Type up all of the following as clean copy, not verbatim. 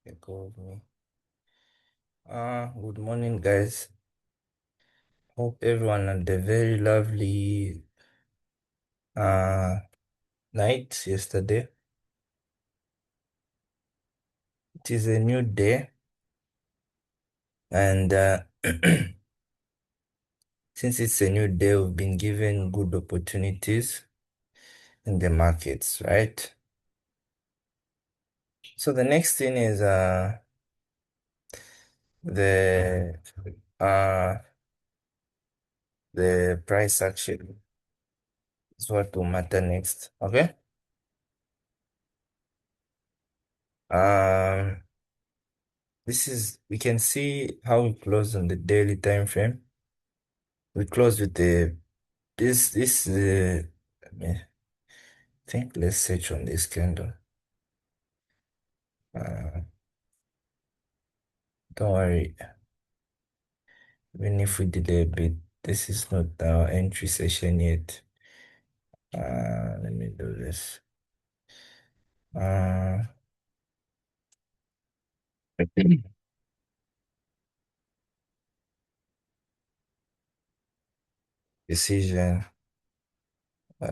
Let go of me. Good morning, guys. Hope everyone had a very lovely uh night yesterday. It is a new day, and since it's a new day, we've been given good opportunities in the markets, right? So the next thing is the uh the price action is what will matter next. Okay. Um, we can see how we close on the daily time frame. We close with the this I mean, think let's search on this candle. Uh, don't worry, even if we delay a bit, this is not our entry session yet. Let me do this. Uh, decision. Uh,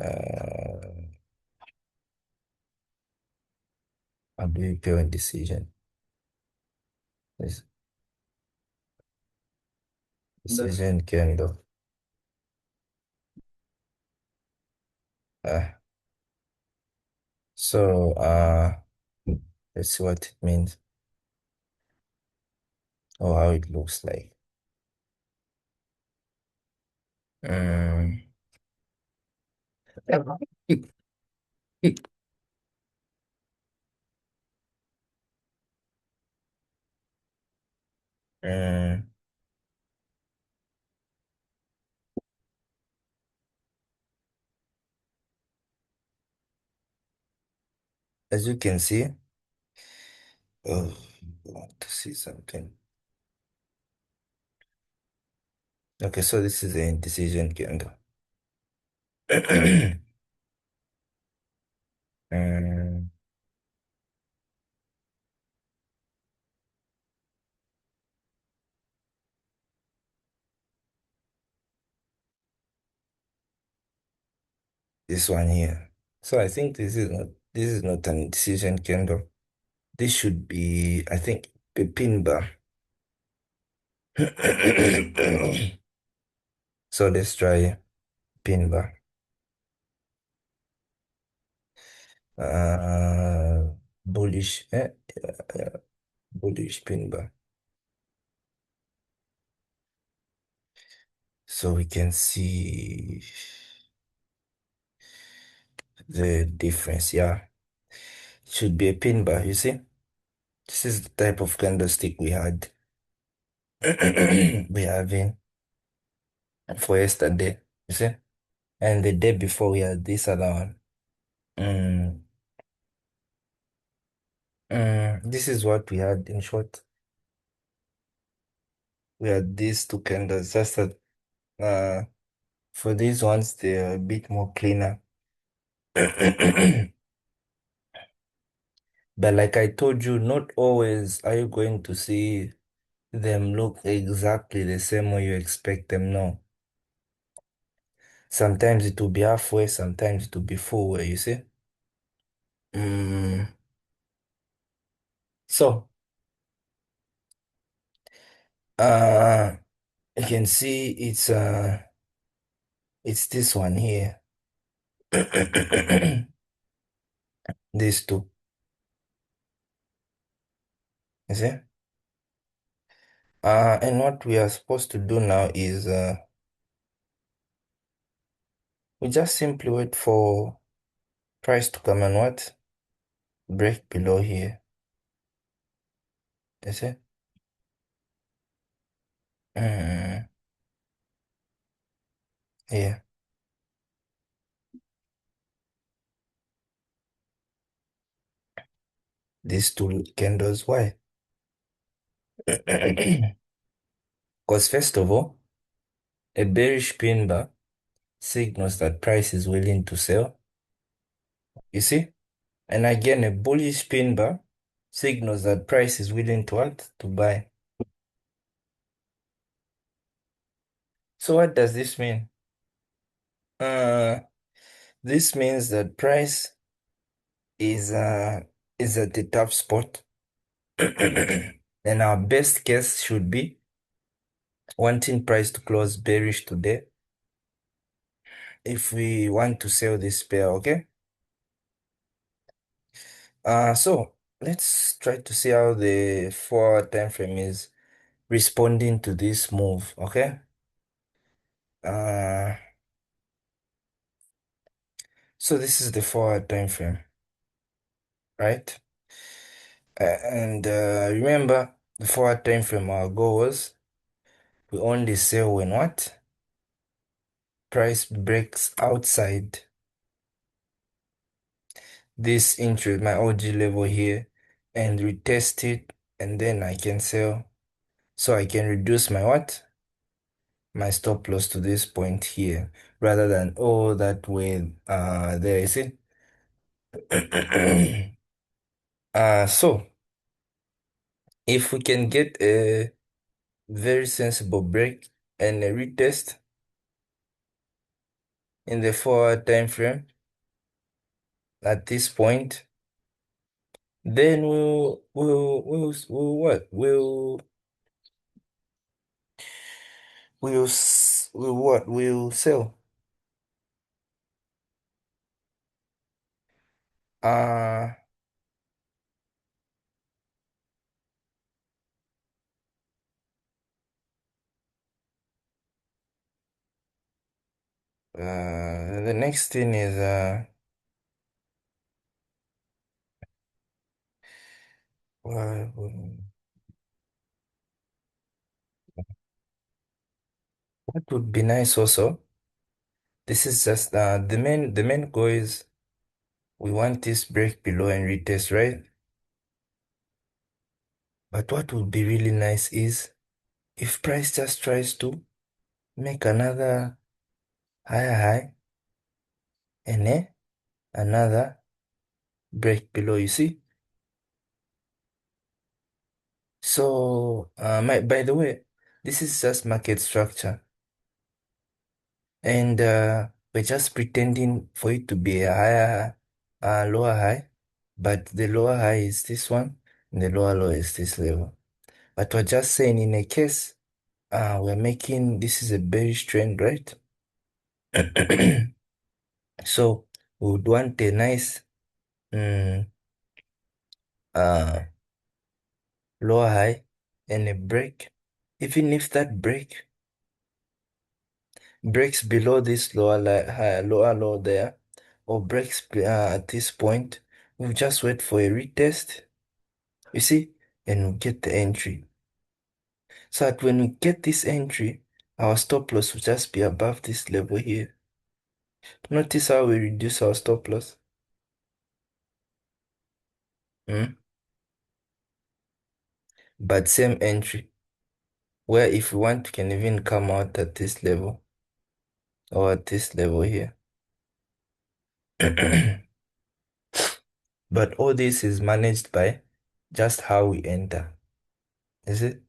how do you pay on decision? This decision candle. Uh, so let's see what it means or how it looks like. Um, um, as you can see, oh, I want to see something. Okay, so this is a decision candle. um, this one here. So I think this is not an decision candle. This should be, I think, a pin bar. So let's try pin bar. Uh, bullish, bullish pin bar. So we can see the difference. Yeah, it should be a pin bar. You see, this is the type of candlestick we had. We having for yesterday. You see, and the day before we had this other one. Mm, this is what we had in short. We had these two candles. Just that for these ones, they're a bit more cleaner. But like I told you, not always are you going to see them look exactly the same way you expect them. No. Sometimes it will be halfway, sometimes it will be full way, you see? Mm, so, uh, you can see it's this one here. These two, you see? And what we are supposed to do now is we just simply wait for price to come and what? Break below here. You see? Mm, yeah. These two candles. Why? Because first of all, a bearish pin bar signals that price is willing to sell. You see? And again, a bullish pin bar signals that price is willing to what? To buy. So what does this mean? Uh, this means that price is uh is at the top spot. And our best guess should be wanting price to close bearish today if we want to sell this pair, okay? So let's try to see how the 4 hour time frame is responding to this move, okay? Uh, so this is the 4 hour time frame, right? And remember the 4 hour time frame, our goal was we only sell when what? Price breaks outside this entry, my OG level here, and retest it, and then I can sell. So I can reduce my what? My stop loss to this point here, rather than all that way there, you see? So if we can get a very sensible break and a retest in the 4 hour time frame at this point, then we'll what? We'll what? We'll sell. Uh, the next thing is uh, what would be nice also? This is just the main goal is we want this break below and retest, right? But what would be really nice is if price just tries to make another higher high and another break below, you see? So, by the way, this is just market structure, and we're just pretending for it to be a higher, lower high, but the lower high is this one, and the lower low is this level. But we're just saying in a case, we're making this is a bearish trend, right? So we would want a nice mm, uh, lower high and a break. Even if that breaks below this lower low there, or breaks at this point, we'll just wait for a retest, you see, and we'll get the entry. So that when we get this entry, our stop loss will just be above this level here. Notice how we reduce our stop loss. Mm? But same entry, where if we want, we can even come out at this level or at this level here. But all this is managed by just how we enter, is it?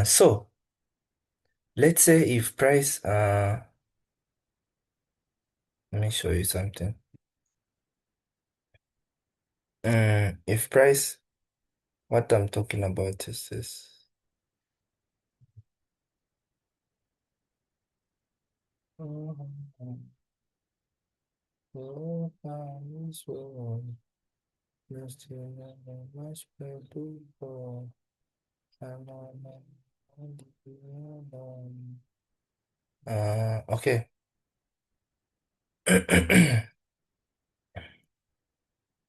So let's say if price, let me show you something. If price, what I'm talking about is this. Okay.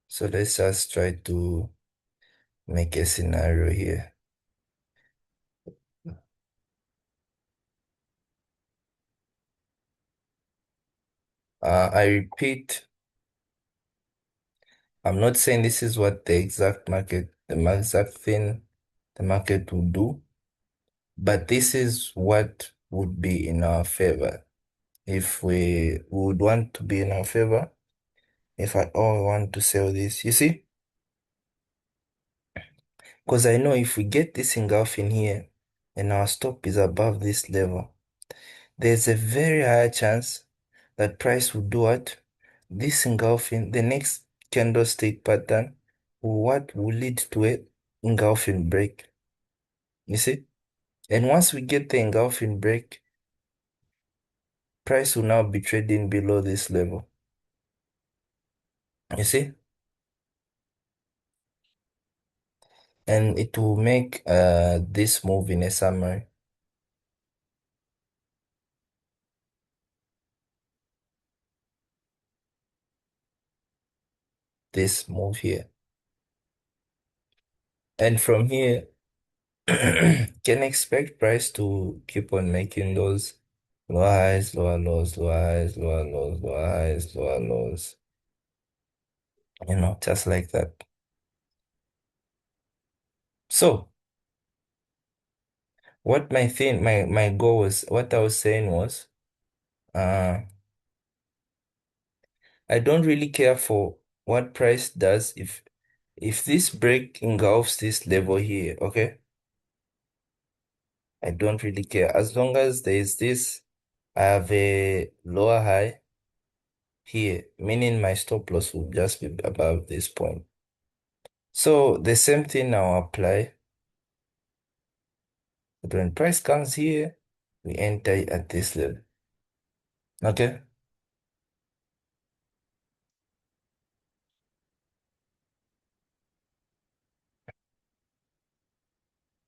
So let's just try to make a scenario here. I repeat, I'm not saying this is what the exact thing the market will do, but this is what would be in our favor. if we would want to be in our favor, if I all want to sell this, you see? Because I know if we get this engulfing here and our stop is above this level, there's a very high chance that price will do what? This engulfing, the next candlestick pattern, what will lead to a engulfing break. You see? And once we get the engulfing break, price will now be trading below this level. You see? And it will make this move in a summary. This move here. And from here, can expect price to keep on making those lower highs, lower lows, lower highs, lower lows, lower highs, lower lows. Just like that. So what my thing, my goal was, what I was saying was, uh, I don't really care for what price does if this break engulfs this level here, okay? I don't really care. As long as there is this, I have a lower high here, meaning my stop loss will just be above this point. So the same thing now apply. But when price comes here, we enter at this level. Okay?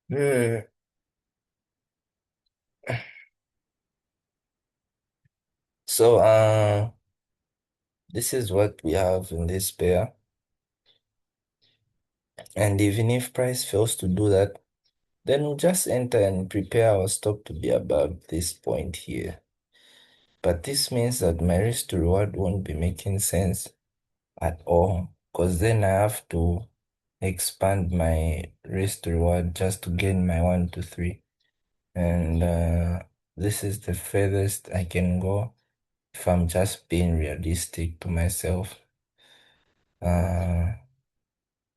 Hmm. So this is what we have in this pair. And even if price fails to do that, then we'll just enter and prepare our stop to be above this point here. But this means that my risk to reward won't be making sense at all, because then I have to expand my risk to reward just to gain my 1 to 3. And this is the furthest I can go if I'm just being realistic to myself. Uh,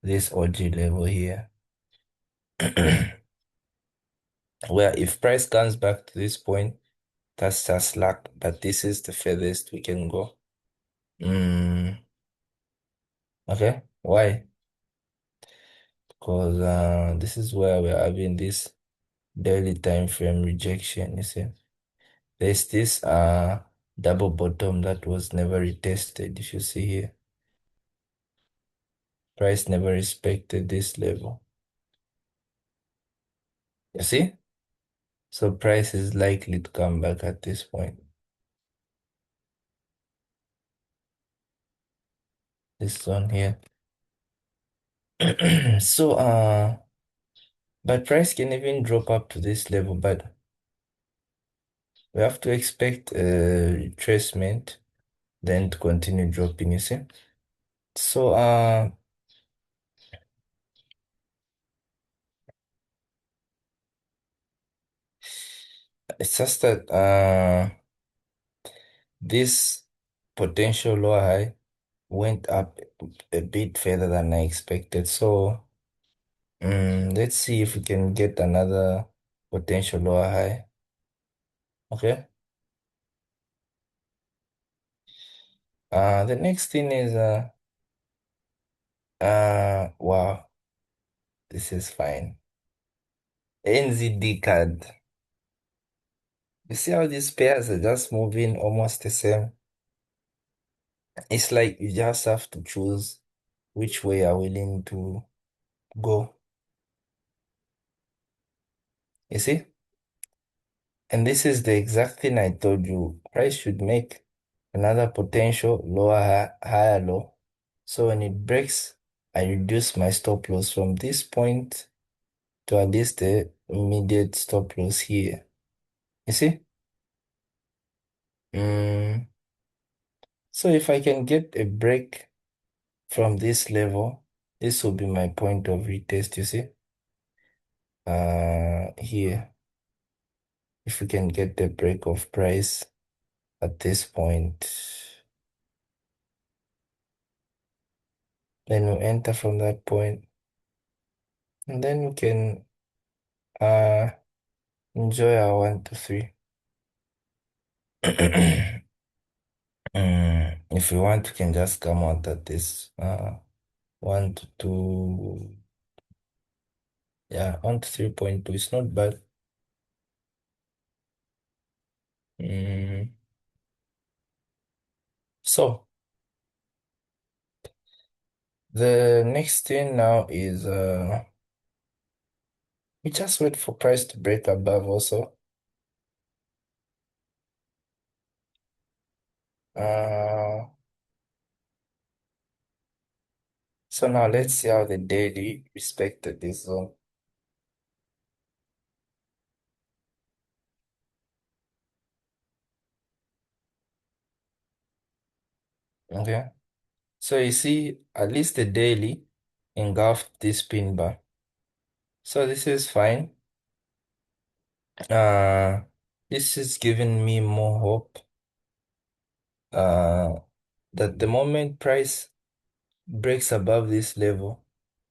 this OG level here. Where if price comes back to this point, that's just luck, but this is the furthest we can go. Mm, okay, why? Because this is where we're having this daily time frame rejection, you see. There's this double bottom that was never retested, if you see here. Price never respected this level. You see? So price is likely to come back at this point. This one here. So but price can even drop up to this level, but we have to expect retracement, then to continue dropping, you see? So it's just that this potential lower high went up a bit further than I expected. So let's see if we can get another potential lower high. Okay. The next thing is wow, this is fine. NZD card. You see how these pairs are just moving almost the same? It's like you just have to choose which way you're willing to go. You see? And this is the exact thing I told you. Price should make another potential lower higher low. So when it breaks, I reduce my stop loss from this point to at least the immediate stop loss here. You see? Mm, so if I can get a break from this level, this will be my point of retest, you see? Here, if we can get the break of price at this point. Then we enter from that point, and then we can uh enjoy our 1 to 3. If we want, we can just come out at this 1 to 2. Yeah, 1 to 3.2. It's not bad. Mm. So the next thing now is we just wait for price to break above also. Uh so now let's see how the daily respected this zone. Okay. So you see at least the daily engulfed this pin bar. So this is fine. Uh this is giving me more hope. Uh that the moment price breaks above this level,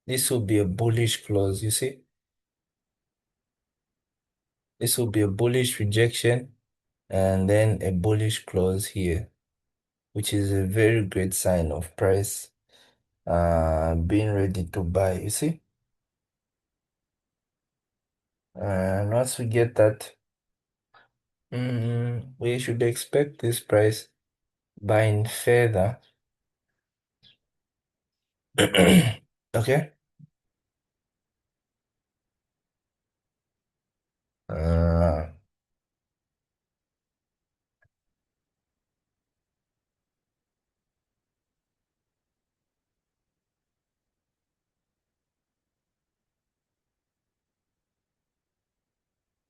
this will be a bullish close, you see? This will be a bullish rejection and then a bullish close here, which is a very great sign of price being ready to buy, you see? And once we get that, we should expect this price buying further. Okay? Uh,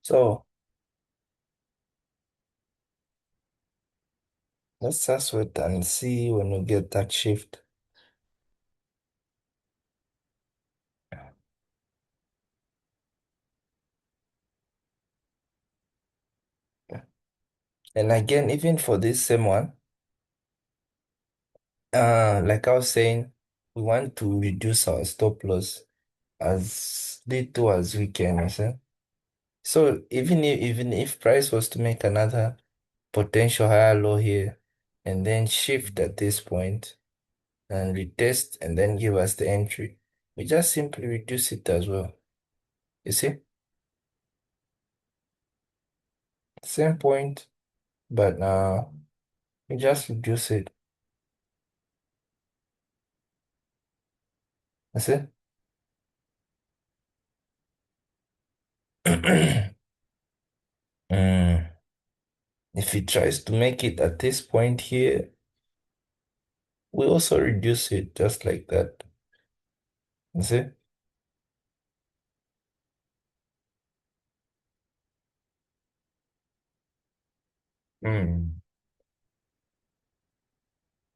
so let's just wait and see when we get that shift. And again, even for this same one, like I was saying, we want to reduce our stop loss as little as we can, you see? So even if price was to make another potential higher low here and then shift at this point and retest and then give us the entry, we just simply reduce it as well. You see? Same point, but we just reduce it. You see? Mm. If it tries to make it at this point here, we also reduce it just like that. You see? Mm.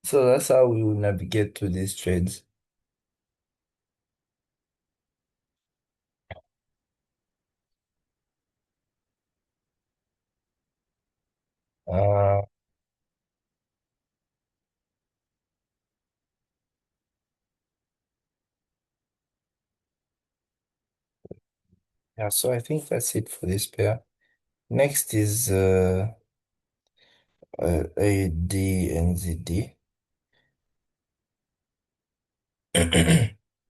So that's how we will navigate through these trades. Uh, yeah, so I think that's it for this pair. Next is AD and ZD.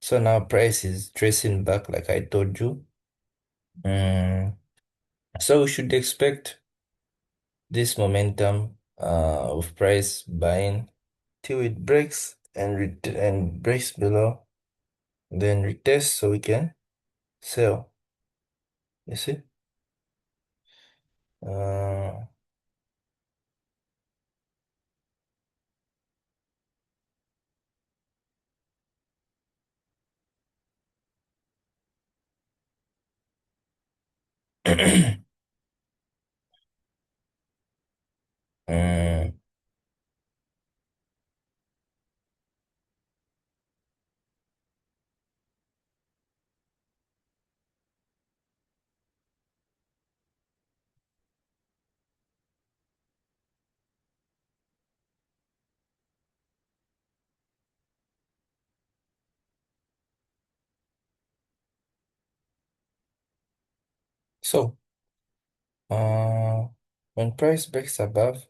So now price is tracing back like I told you. Mm, so we should expect this momentum of price buying till it breaks and breaks below, then retest so we can sell. You see? Uh, mm, So, uh, when price breaks above,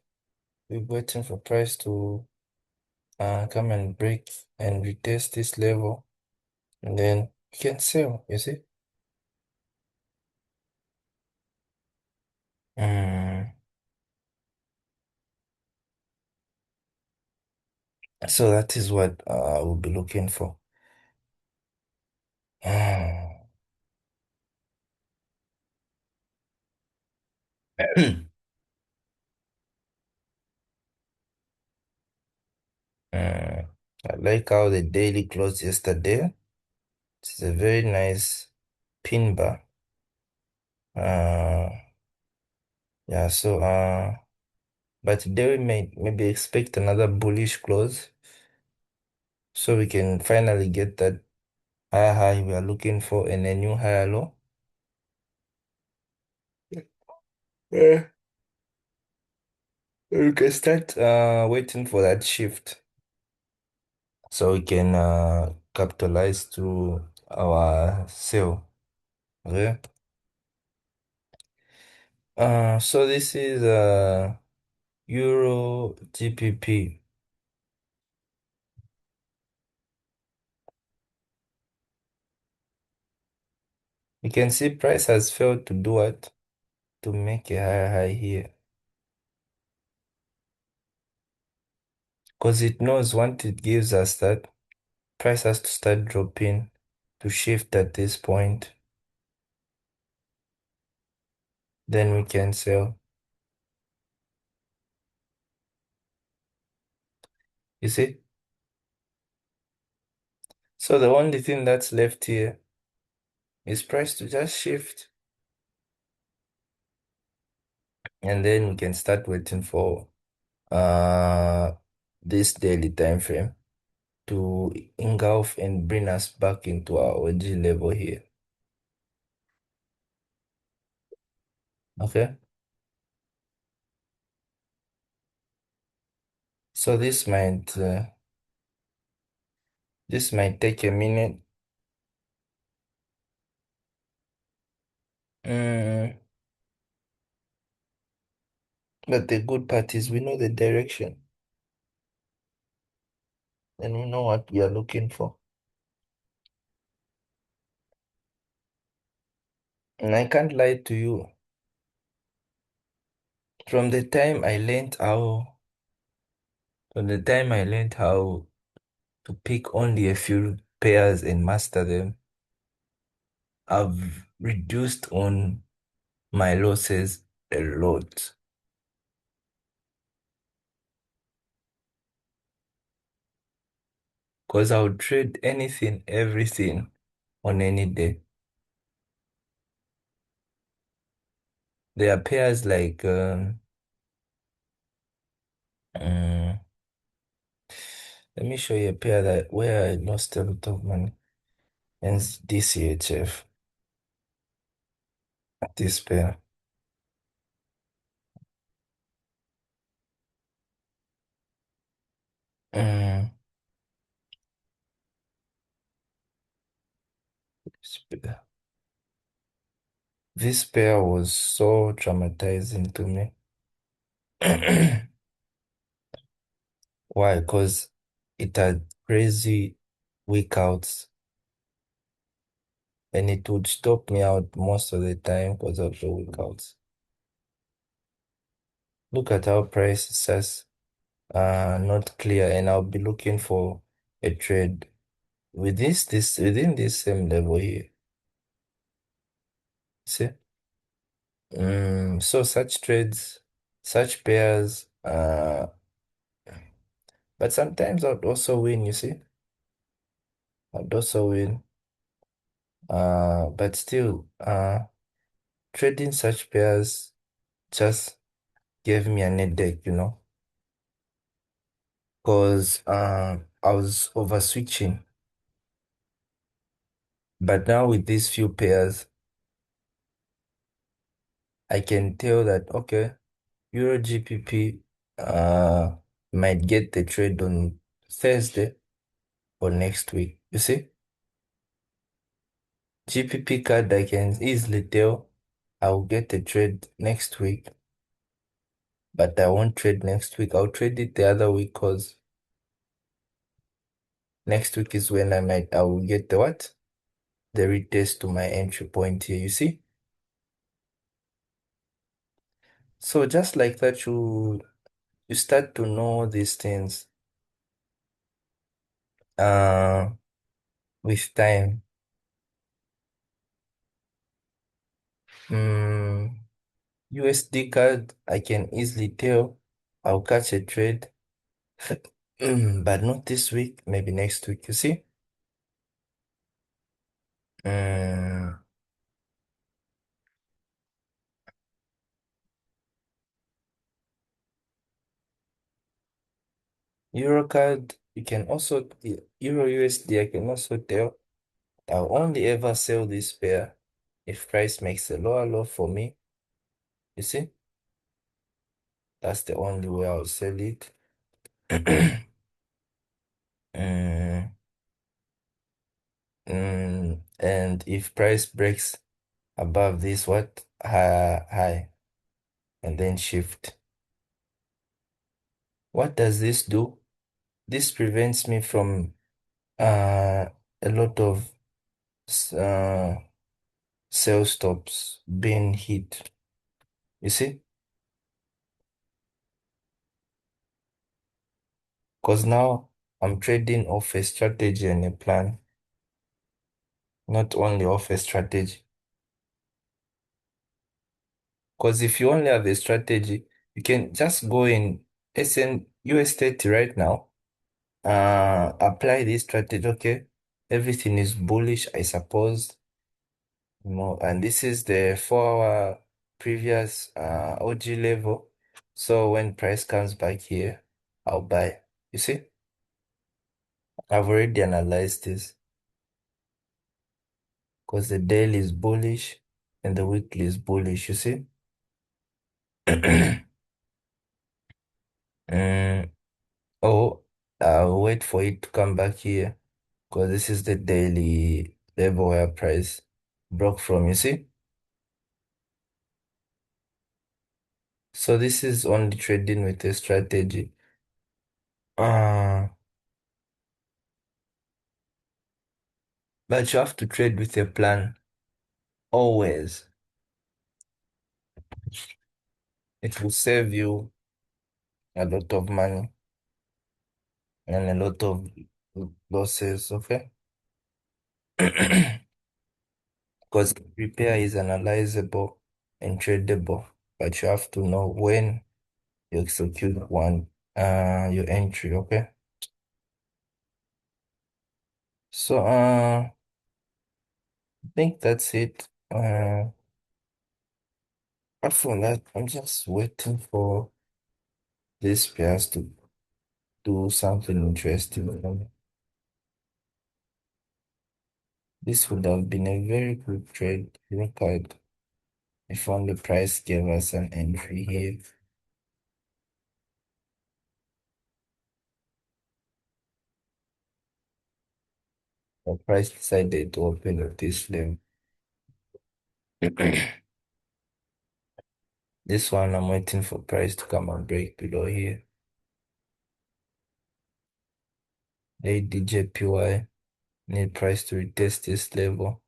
we're waiting for price to come and break and retest this level, and then we can sell, you see? Mm, so that is what we'll be looking for. Mm, I like how the daily closed yesterday. It's a very nice pin bar. Uh, yeah, so but today we may maybe expect another bullish close, so we can finally get that higher high we are looking for and a new higher low. Yeah. We can start waiting for that shift so we can capitalize through our sale. Okay. So this is Euro GPP. You can see price has failed to do what? To make a higher high here. Because it knows once it gives us that, price has to start dropping to shift at this point. Then we can sell. You see? So the only thing that's left here is price to just shift. And then we can start waiting for uh this daily time frame to engulf and bring us back into our OG level here. Okay? So this might take a minute. Mm, but the good part is we know the direction and we know what we are looking for. And I can't lie to you. From the time I learned how, from the time I learned how to pick only a few pairs and master them, I've reduced on my losses a lot. Because I would trade anything, everything on any day. There are pairs like um, let me show you a pair that where I lost a lot of money. And DCHF, this pair. Um, this pair this pair was so traumatizing to me. Why? Because it had crazy weak outs and it would stop me out most of the time because of the weak outs. Look at how price says not clear, and I'll be looking for a trade within this same level here. See? So such trades, such pairs, but sometimes I'd also win, you see? I'd also win. But still, trading such pairs just gave me an headache, because I was over switching. But now with these few pairs, I can tell that okay, Euro GPP might get the trade on Thursday or next week. You see? GPP card I can easily tell. I'll get a trade next week, but I won't trade next week. I'll trade it the other week because next week is when I will get the what? The retest to my entry point here, you see? So just like that, you start to know these things uh with time. Mm, USD card, I can easily tell I'll catch a trade. But not this week, maybe next week, you see? Mm, Euro card, you can also, Euro USD, I can also tell I'll only ever sell this pair if price makes a lower low for me. You see? That's the only way I'll sell it. Mm, and if price breaks above this, what? High, and then shift. What does this do? This prevents me from a lot of uh, sell stops being hit. You see? Because now I'm trading off a strategy and a plan, not only off a strategy. Because if you only have a strategy, you can just go in SN US 30 right now, apply this strategy. Okay, everything is bullish, I suppose. And this is the 4 hour previous OG level. So when price comes back here, I'll buy. You see, I've already analyzed this because the daily is bullish and the weekly is bullish. You see. Mm, oh, I'll wait for it to come back here because this is the daily level where price broke from. You see. So this is only trading with a strategy. Uh, but you have to trade with a plan always. It will save you a lot of money and a lot of losses, okay? Because repair is analyzable and tradable, but you have to know when you execute your entry, okay? So, I think that's it. Apart from that, I'm just waiting for these pairs to do something interesting for me. This would have been a very good trade record if only price gave us an entry here. The price decided to open at this level. This one, I'm waiting for price to come and break below here. ADJPY, need price to retest this level.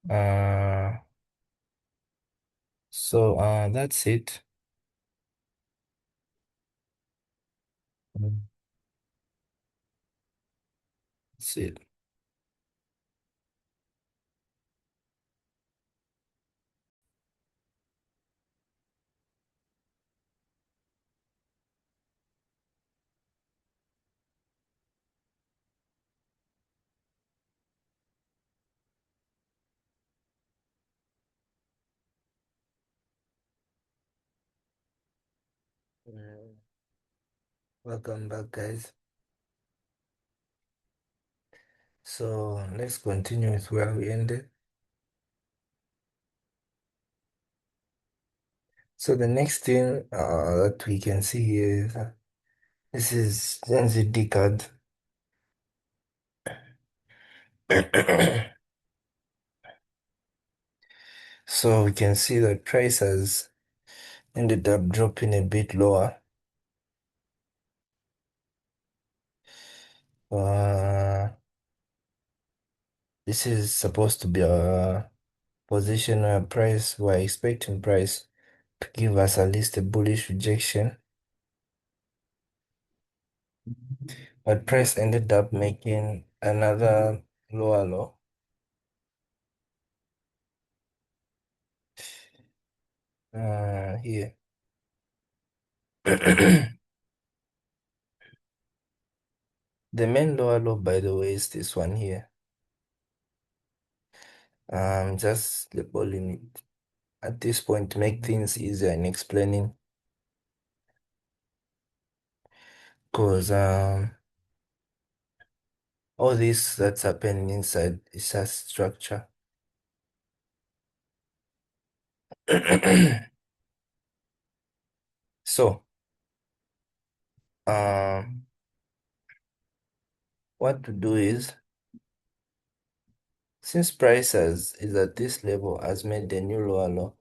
Uh, that's it. That's it. Mm, Welcome back, guys. So let's continue with where we ended. So the next thing that we can see here is this is NZD card. So we can see that price has ended up dropping a bit lower. Uh, this is supposed to be a position where we're expecting price to give us at least a bullish rejection, but price ended up making another lower low. Here. The main lower low, by the way, is this one here. Just labeling it at this point to make things easier in explaining, because all this that's happening inside is a structure. So, um, what to do is, since prices is at this level, has made the new lower low,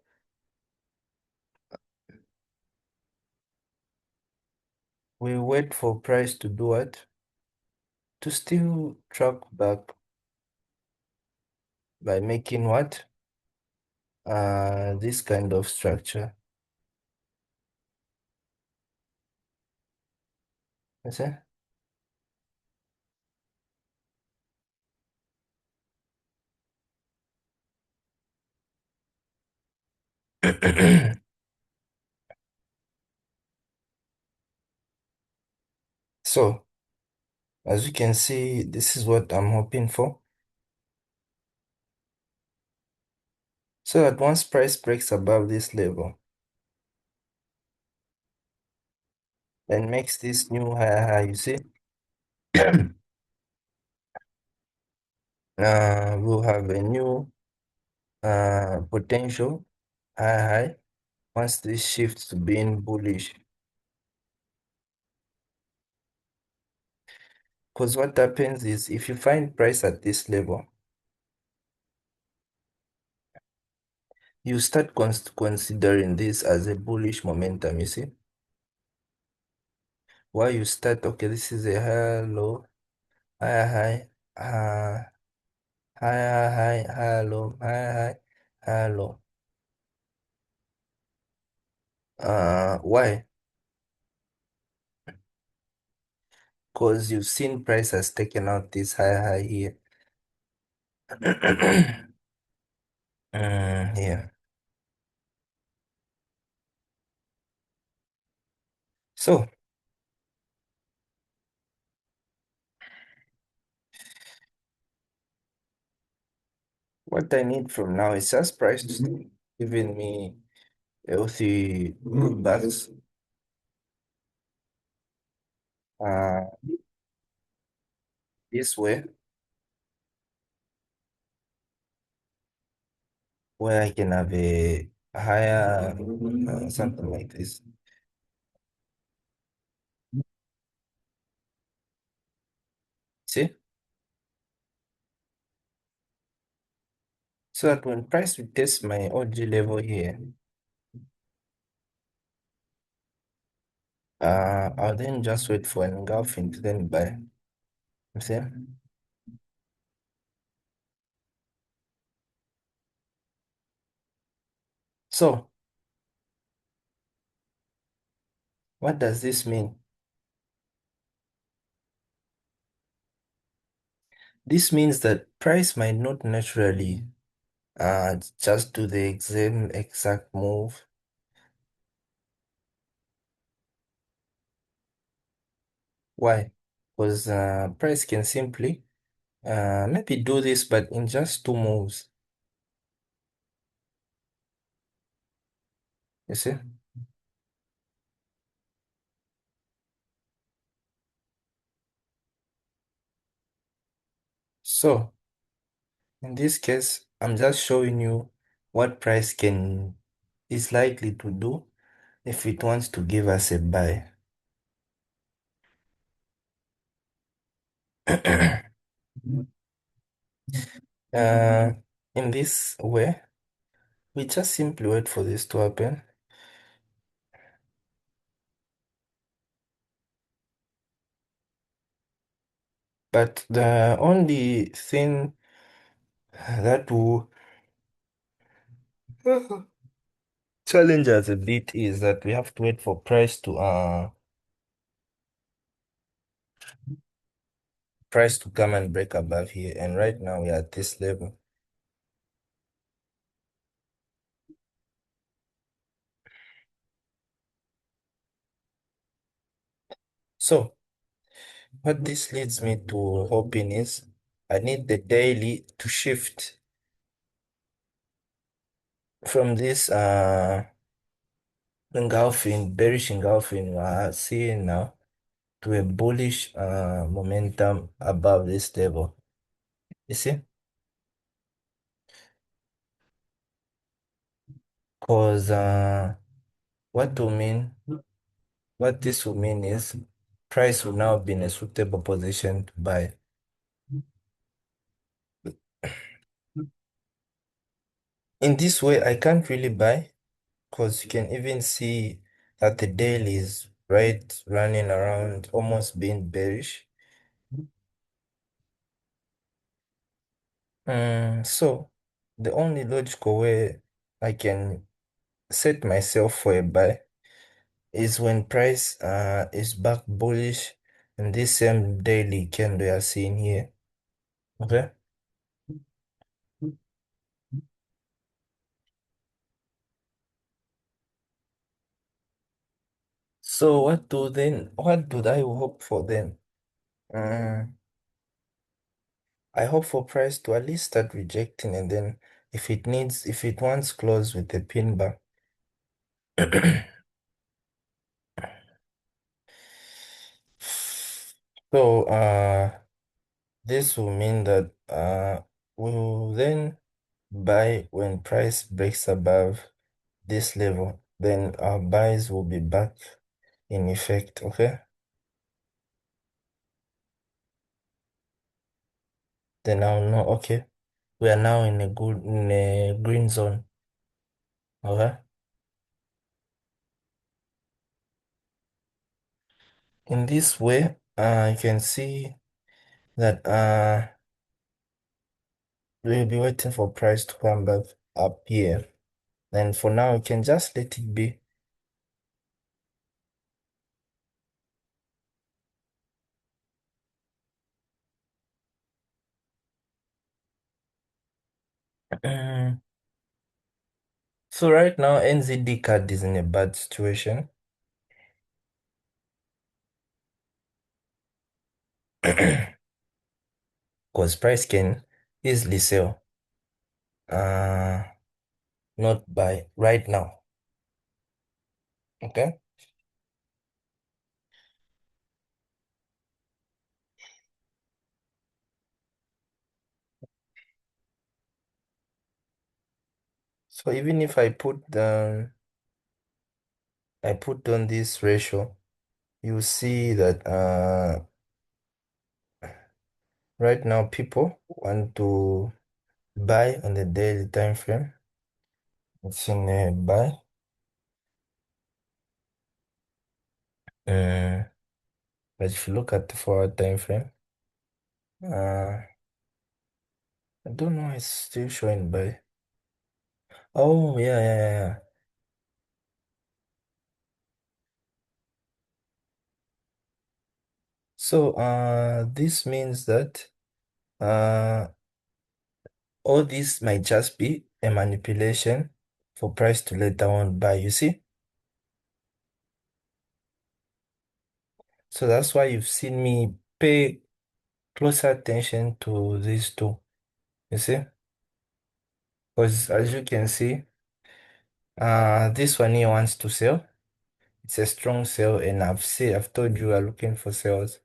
we wait for price to do what? To still track back by making what? This kind of structure. You see? So, as you can see, this is what I'm hoping for. So that once price breaks above this level and makes this new higher high, you see, we'll have a new potential higher high once this shifts to being bullish. Because what happens is, if you find price at this level, you start considering this as a bullish momentum, you see. Why you start, okay, this is a higher low, higher high, higher high, higher low, higher high, higher low. Why? Because you've seen price has taken out this higher high here. Yeah. So what I need from now is just price to start giving me healthy pullbacks. Uh, this way, where I can have a higher something like this. See? So that when price will test my OG level here, I'll then just wait for an engulfing to then buy. You see? So what does this mean? This means that price might not naturally just do the exact move. Why? Because price can simply maybe do this, but in just two moves. You see? So in this case, I'm just showing you what price can is likely to do if it wants to give us a buy. uh, in this way, We just simply wait for this to happen. But the only thing that will challenge us a bit is that we have to wait for price to come and break above here. And right now we are at this level. So what this leads me to hoping is I need the daily to shift from this bearish engulfing we are seeing now to a bullish momentum above this level. You see? Because what to mean what this will mean is price will now be in a suitable position to buy. In this way, I can't really buy because you can even see that the daily is right running around almost being bearish. So the only logical way I can set myself for a buy is when price is back bullish and this same daily candle we are seeing here. Okay. So what do I hope for then? Mm, I hope for price to at least start rejecting and then if it wants close with a pin bar. So this will mean that we will then buy when price breaks above this level. Then our buys will be back in effect, okay? Then I'll know, okay, we are now in a green zone, okay? In this way, you can see that we'll be waiting for price to come back up here. And for now, you can just let it be. Mm, So right now, NZD card is in a bad situation because price can easily sell, uh, not buy right now. Okay. So even if I put on this ratio, you see that right now people want to buy on the daily time frame. It's in a buy. Uh, but if you look at the forward time frame, I don't know, it's still showing buy. Oh yeah, yeah, yeah, yeah. So this means that uh all this might just be a manipulation for price to later on buy, you see? So that's why you've seen me pay closer attention to these two, you see? Because as you can see, this one here wants to sell. It's a strong sell, and I've told you we're looking for sales.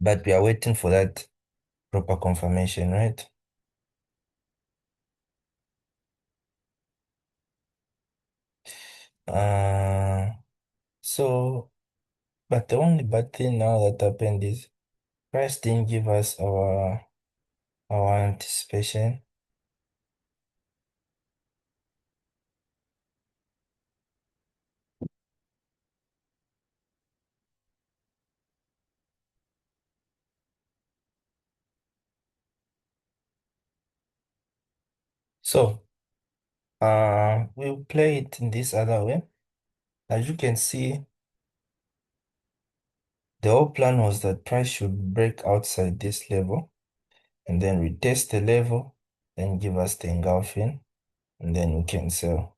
But we are waiting for that proper confirmation, right? Uh, so, but the only bad thing now that happened is Price didn't give us our anticipation. So we'll play it in this other way. As you can see, the whole plan was that price should break outside this level and then retest the level, then give us the engulfing, and then we can sell.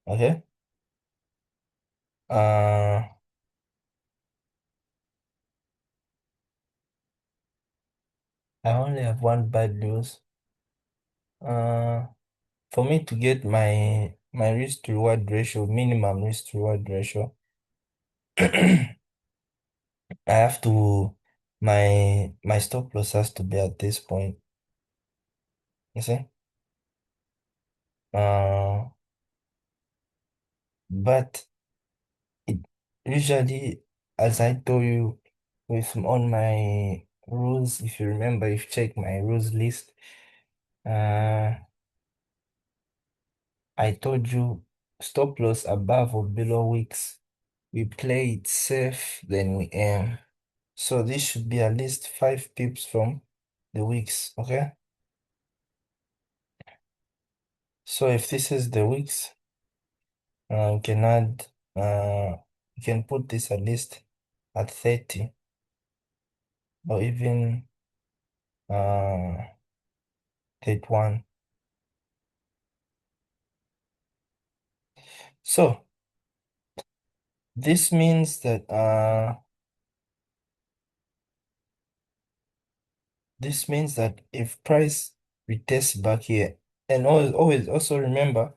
Okay? Uh I only have one bad news. Uh for me to get my risk to reward ratio, minimum risk to reward ratio, I have to my stop loss has to be at this point. You see? Uh but it usually, as I told you, with on my rules, if you remember, if you check my rules list, uh, I told you stop loss above or below weeks. We play it safe, then we aim. So this should be at least 5 pips from the weeks, okay? So if this is the weeks, you can add, you can put this at least at 30 or even 31. So this means that if price retests back here, and always also remember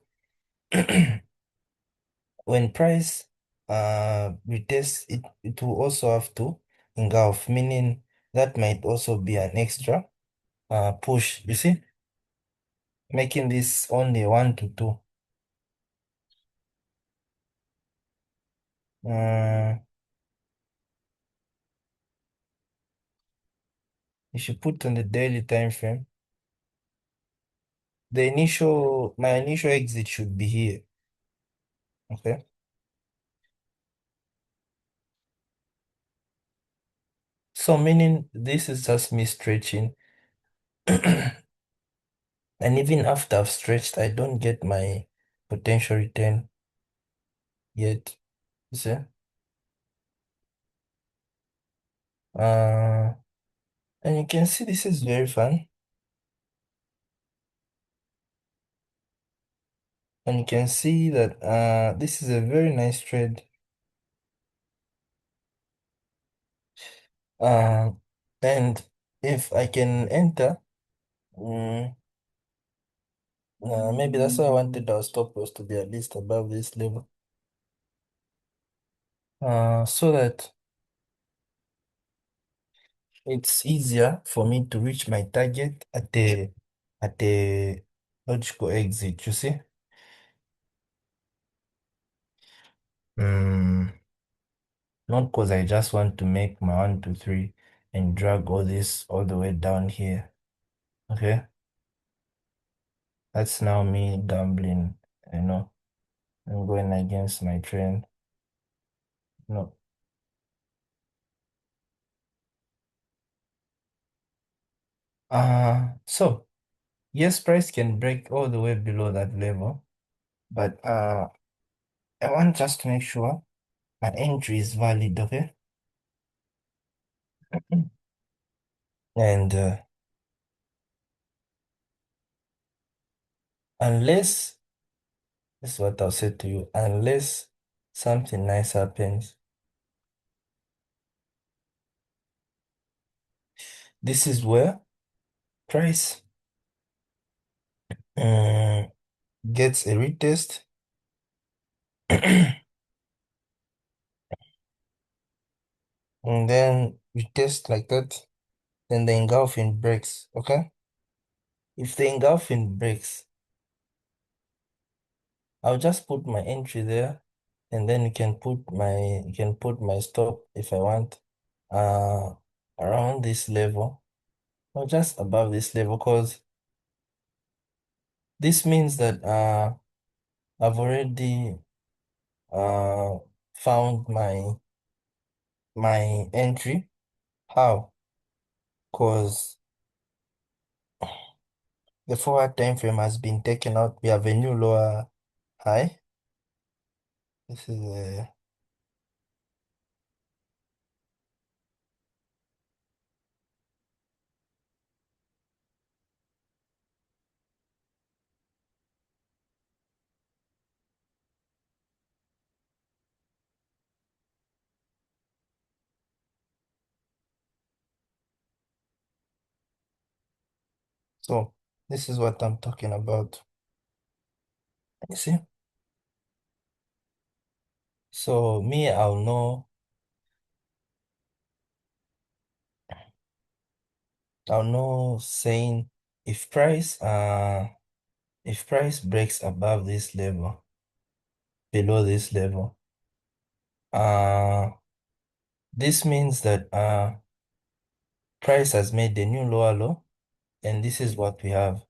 when price retests it will also have to engulf, meaning that might also be an extra push, you see, making this only 1 to 2. Uh, if you put on the daily time frame, my initial exit should be here. Okay. So meaning this is just me stretching. And even after I've stretched, I don't get my potential return yet. You see? Uh, and you can see this is very fun. And you can see that this is a very nice trade. Uh, and if I can enter, mm, maybe that's why I wanted our stop loss to be at least above this level. So that it's easier for me to reach my target at the logical exit, you see? Mm, not because I just want to make my 1, 2, 3 and drag all this all the way down here. Okay? That's now me gambling, you know. I'm going against my trend. No. So yes, price can break all the way below that level, but I want just to make sure my entry is valid, okay? And unless, this is what I'll say to you, unless something nice happens, this is where price um, gets a retest. And then retest like that, then the engulfing breaks, okay? If the engulfing breaks, I'll just put my entry there, and then you can put my stop if I want. Uh, around this level or just above this level, because this means that I've already uh found my entry. How? Because the forward time frame has been taken out. We have a new lower high. This is a so this is what I'm talking about. You see? So me, I'll know saying if price breaks above this level, below this level, uh this means that price has made a new lower low, and this is what we have.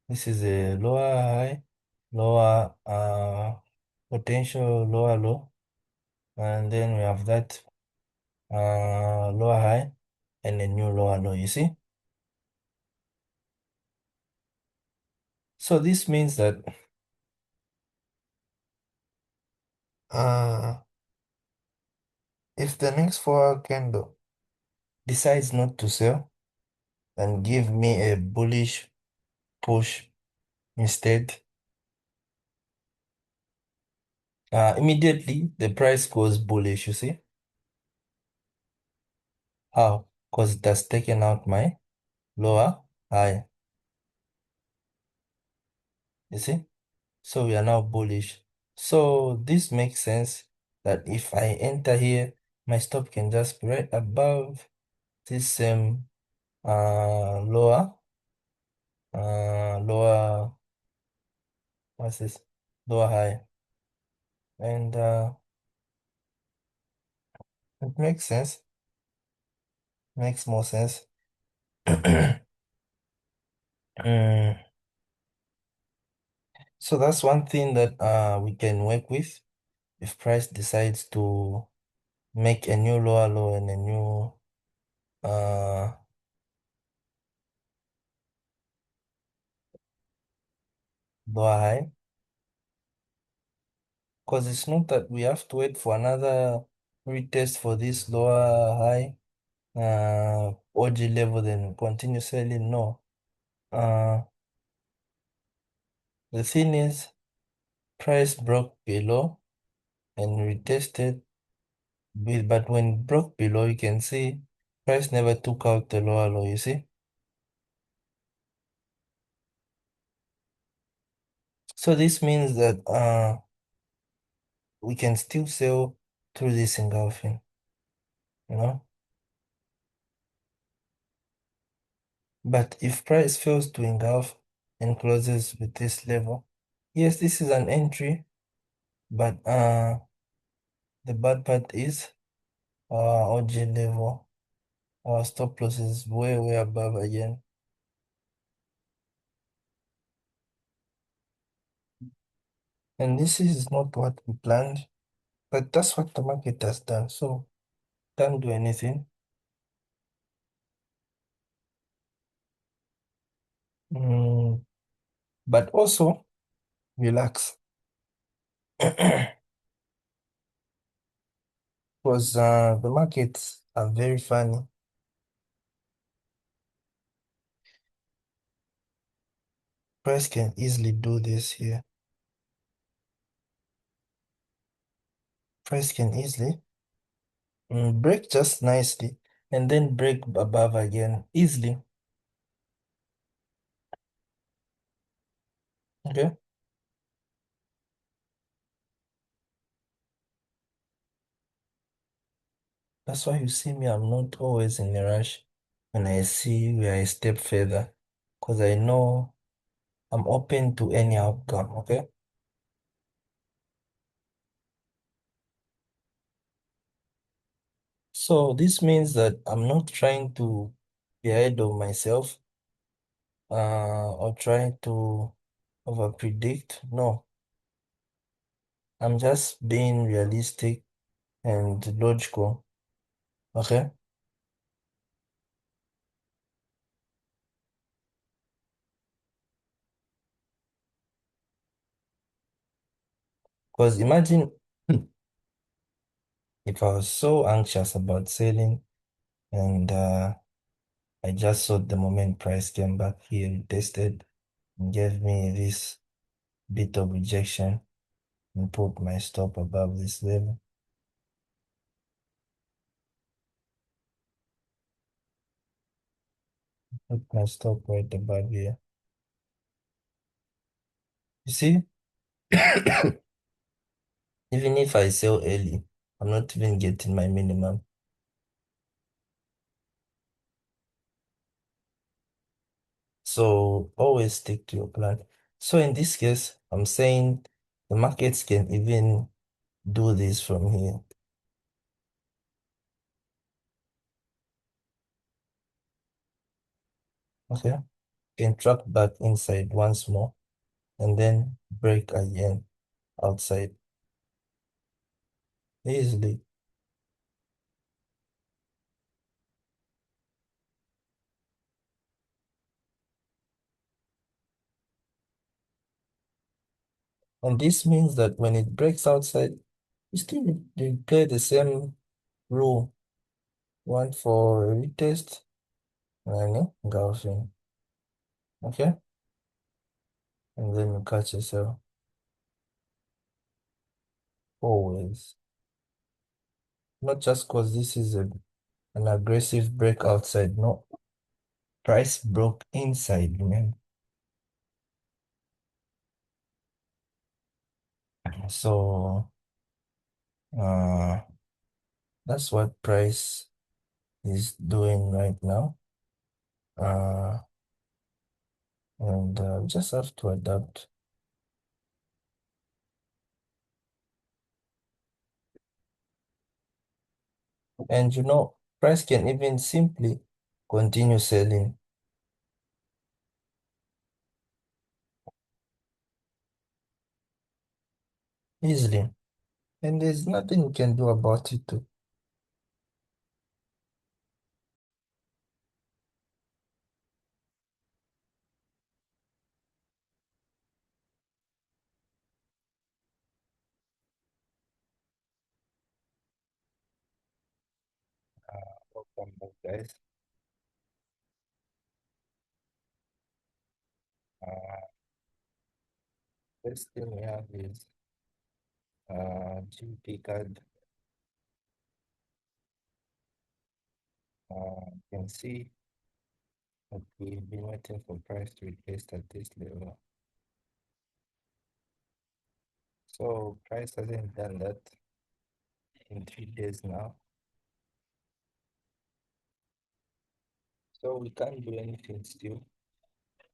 This is a lower high, lower potential lower low, and then we have that lower high and a new lower low, you see? So this means that uh if the next four candle decides not to sell and give me a bullish push instead, immediately the price goes bullish, you see? How? Because it has taken out my lower high, you see? So we are now bullish. So this makes sense that if I enter here, my stop can just be right above this same lower, what's this? Lower high. And it makes sense, makes more sense. Mm, so that's one thing that we can work with if price decides to make a new lower low and a new uh lower high. Because it's not that we have to wait for another retest for this lower high OG level, then continue selling. No. Uh the thing is, price broke below and retested but when it broke below, you can see price never took out the lower low, you see? So this means that we can still sell through this engulfing, you know? But if price fails to engulf and closes with this level, yes, this is an entry, but the bad part is our OG level, our stop loss is way, way above again. And this is not what we planned, but that's what the market has done. So can't do anything. Mm, but also relax. Because the markets are very funny. Price can easily do this here. Price can easily break just nicely and then break above again easily. Okay. That's why you see me, I'm not always in a rush when I see we are a step further. Because I know I'm open to any outcome. Okay. So this means that I'm not trying to be ahead of myself, or trying to over predict. No, I'm just being realistic and logical. Okay? Because imagine if I was so anxious about selling and I just saw the moment price came back here, tested and gave me this bit of rejection and put my stop above this level. Put my stop right above here. You see, even if I sell early, I'm not even getting my minimum. So always stick to your plan. So in this case, I'm saying the markets can even do this from here. Okay. Can track back inside once more and then break again outside easily. And this means that when it breaks outside, you play the same rule. One for retest and then golfing. Okay? And then you catch yourself always. Not just because this is an aggressive break outside. No, price broke inside, man. So uh that's what price is doing right now. Uh and just have to adapt. And price can even simply continue selling easily. And there's nothing you can do about it too. Welcome back, guys. Uh, First thing we have is GP card. You can see that we've been waiting for price to retest at this level. So price hasn't done that in 3 days now. So we can't do anything still,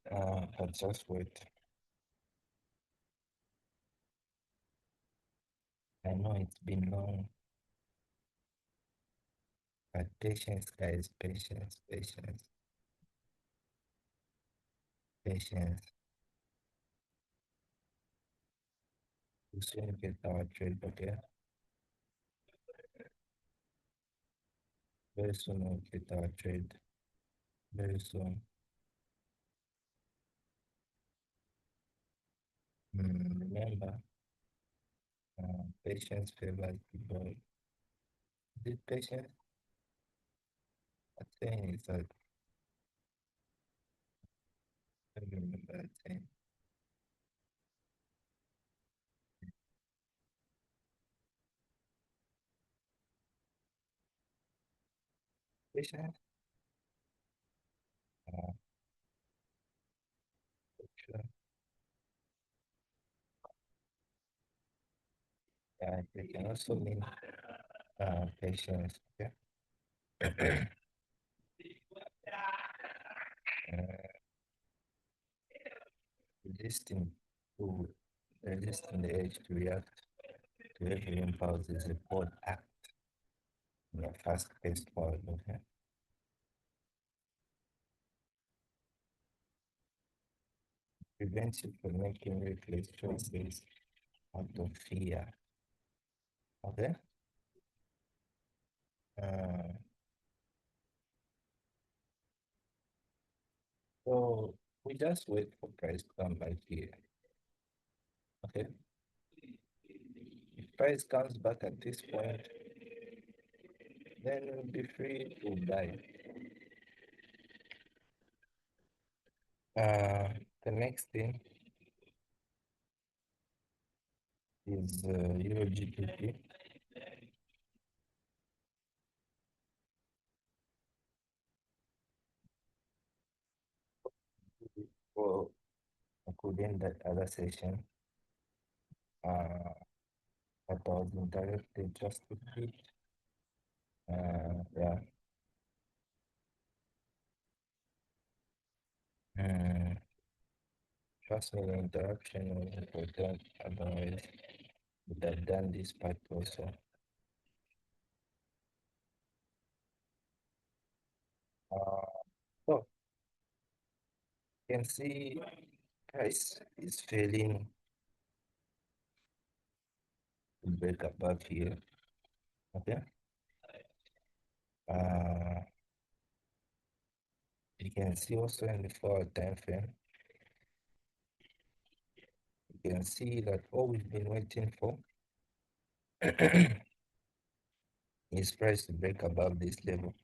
but just wait. I know it's been long, but patience, guys, patience, patience, patience. We soon get our trade, okay? Very soon we'll get our trade. Very soon. Remember, patience favors the boy. Is it patience? I'm saying is that I don't remember that saying. Patience? Uh, sure. Yeah, they can also mean patience. Okay. uh, resisting to resisting the urge to react to every impulse is a bold act. Yeah, fast-paced world. Okay. Prevents you from making reckless choices out of fear. Okay. Uh, so we just wait for price to come back here. Okay. If price comes back at this point, then we'll be free to buy. The next thing is Euro GBP. For including that other session, uh, that was indirectly just to hit. Yeah. Mm, trust me, the interaction was important. Otherwise, would have done this part also. Uh, so you can see price is failing to break above here. Okay. Uh, you can see also in the 4 time frame, you can see that all we've been waiting for is price to break above this level.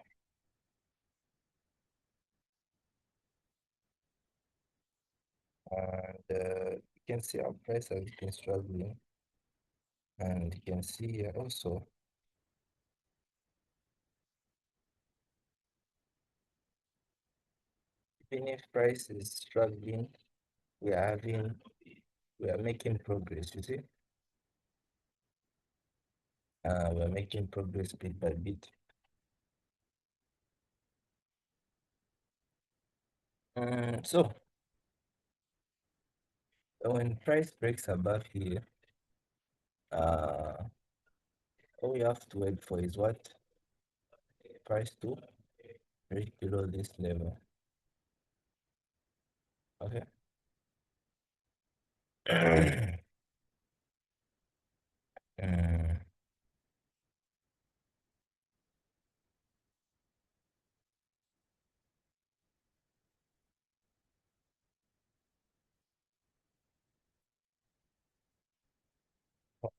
And you can see our price has been struggling. And you can see here also, even if price is struggling, we are having, we are making progress, you see? We are making progress bit by bit. So when price breaks above here, uh, all we have to wait for is what? Price to break below this level. Okay. Mm,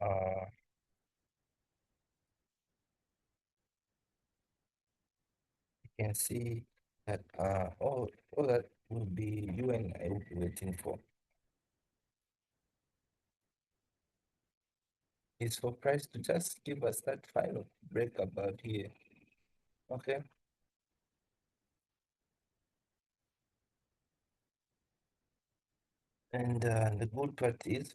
uh, you can see that all that will be you and I will be waiting for is for price to just give us that final break above here. Okay. And the good part is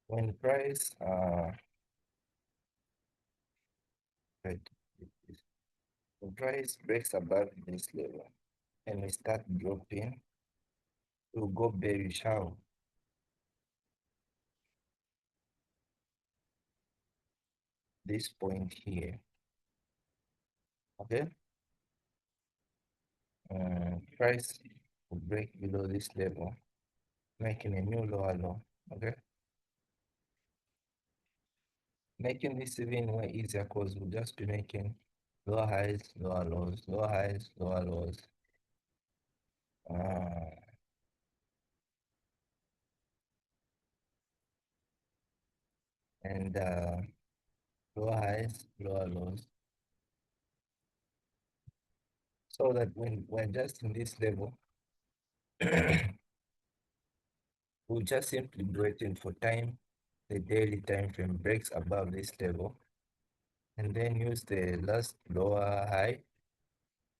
when price right, when price breaks above this level and we start dropping, we'll go bearish how this point here. Okay. Price will break below this level, making a new lower low. Okay. Making this even more easier because we'll just be making lower highs, lower lows, lower highs, lower lows. Uh, and lower highs, lower lows. So that when we're just in this level, we'll just simply be waiting for time, the daily time frame breaks above this level, and then use the last lower high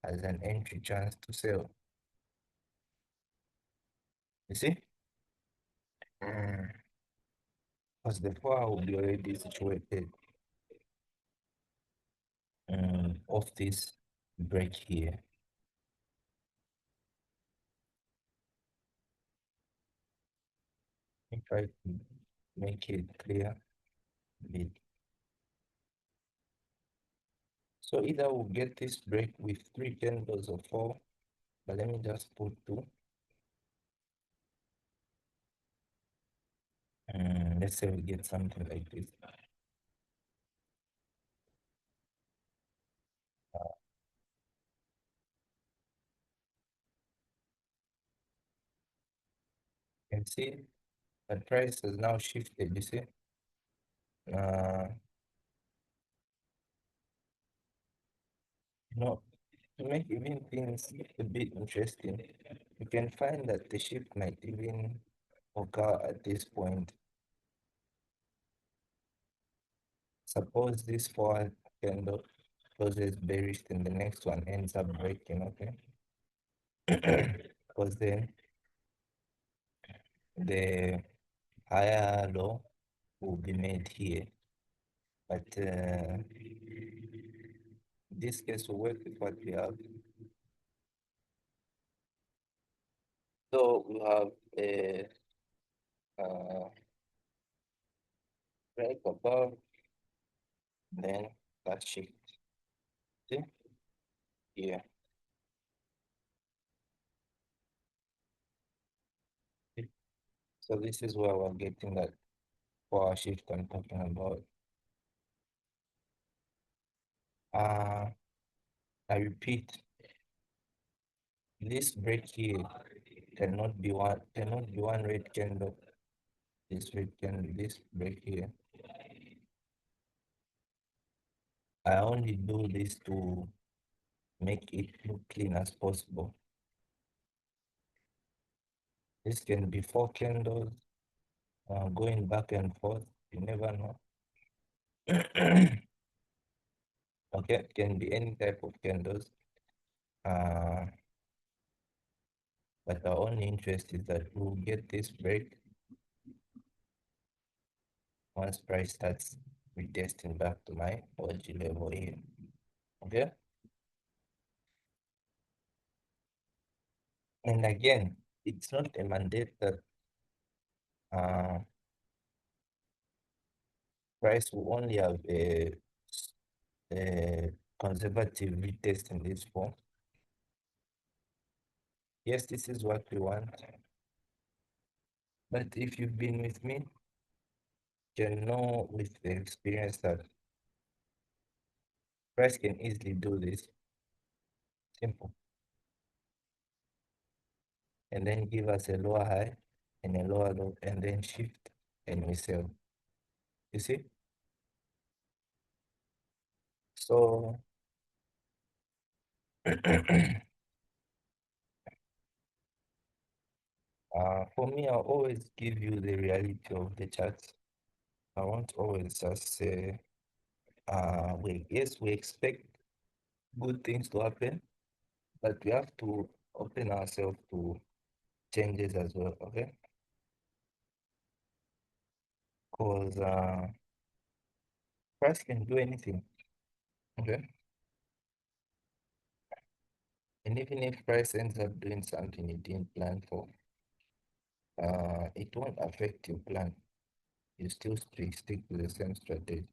as an entry chance to sell. You see? Because the 4 will be already situated off this break here. Let me try to make it clear a bit. So either we'll get this break with three candles or four, but let me just put two. Let's say we get something like this. You can see the price has now shifted, you see. Uh, you know, to make even things a bit interesting, you can find that the shift might even occur at this point. Suppose this four candle closes bearish and the next one ends up breaking, okay? Because then the higher low will be made here. But this case will work with what we have. So we have a break above, then that shift. See? Yeah. So this is where we're getting that power shift I'm talking about. Uh, I repeat, this break here cannot be one red candle. This break here. I only do this to make it look clean as possible. This can be four candles going back and forth. You never know. Okay, it can be any type of candles. Uh, but our only interest is that we'll get this break once price starts retesting back to my OG level here. Okay, and again, it's not a mandate that uh, price will only have a conservative retest in this form. Yes, this is what we want. But if you've been with me, you can know with the experience that price can easily do this. Simple. And then give us a lower high and a lower low, and then shift and we sell. You see? So for me, I'll always give you the reality of the charts. I won't always just say, yes, we expect good things to happen, but we have to open ourselves to changes as well, okay? Because price can do anything, okay? And even if price ends up doing something you didn't plan for, it won't affect your plan. You still stick to the same strategy.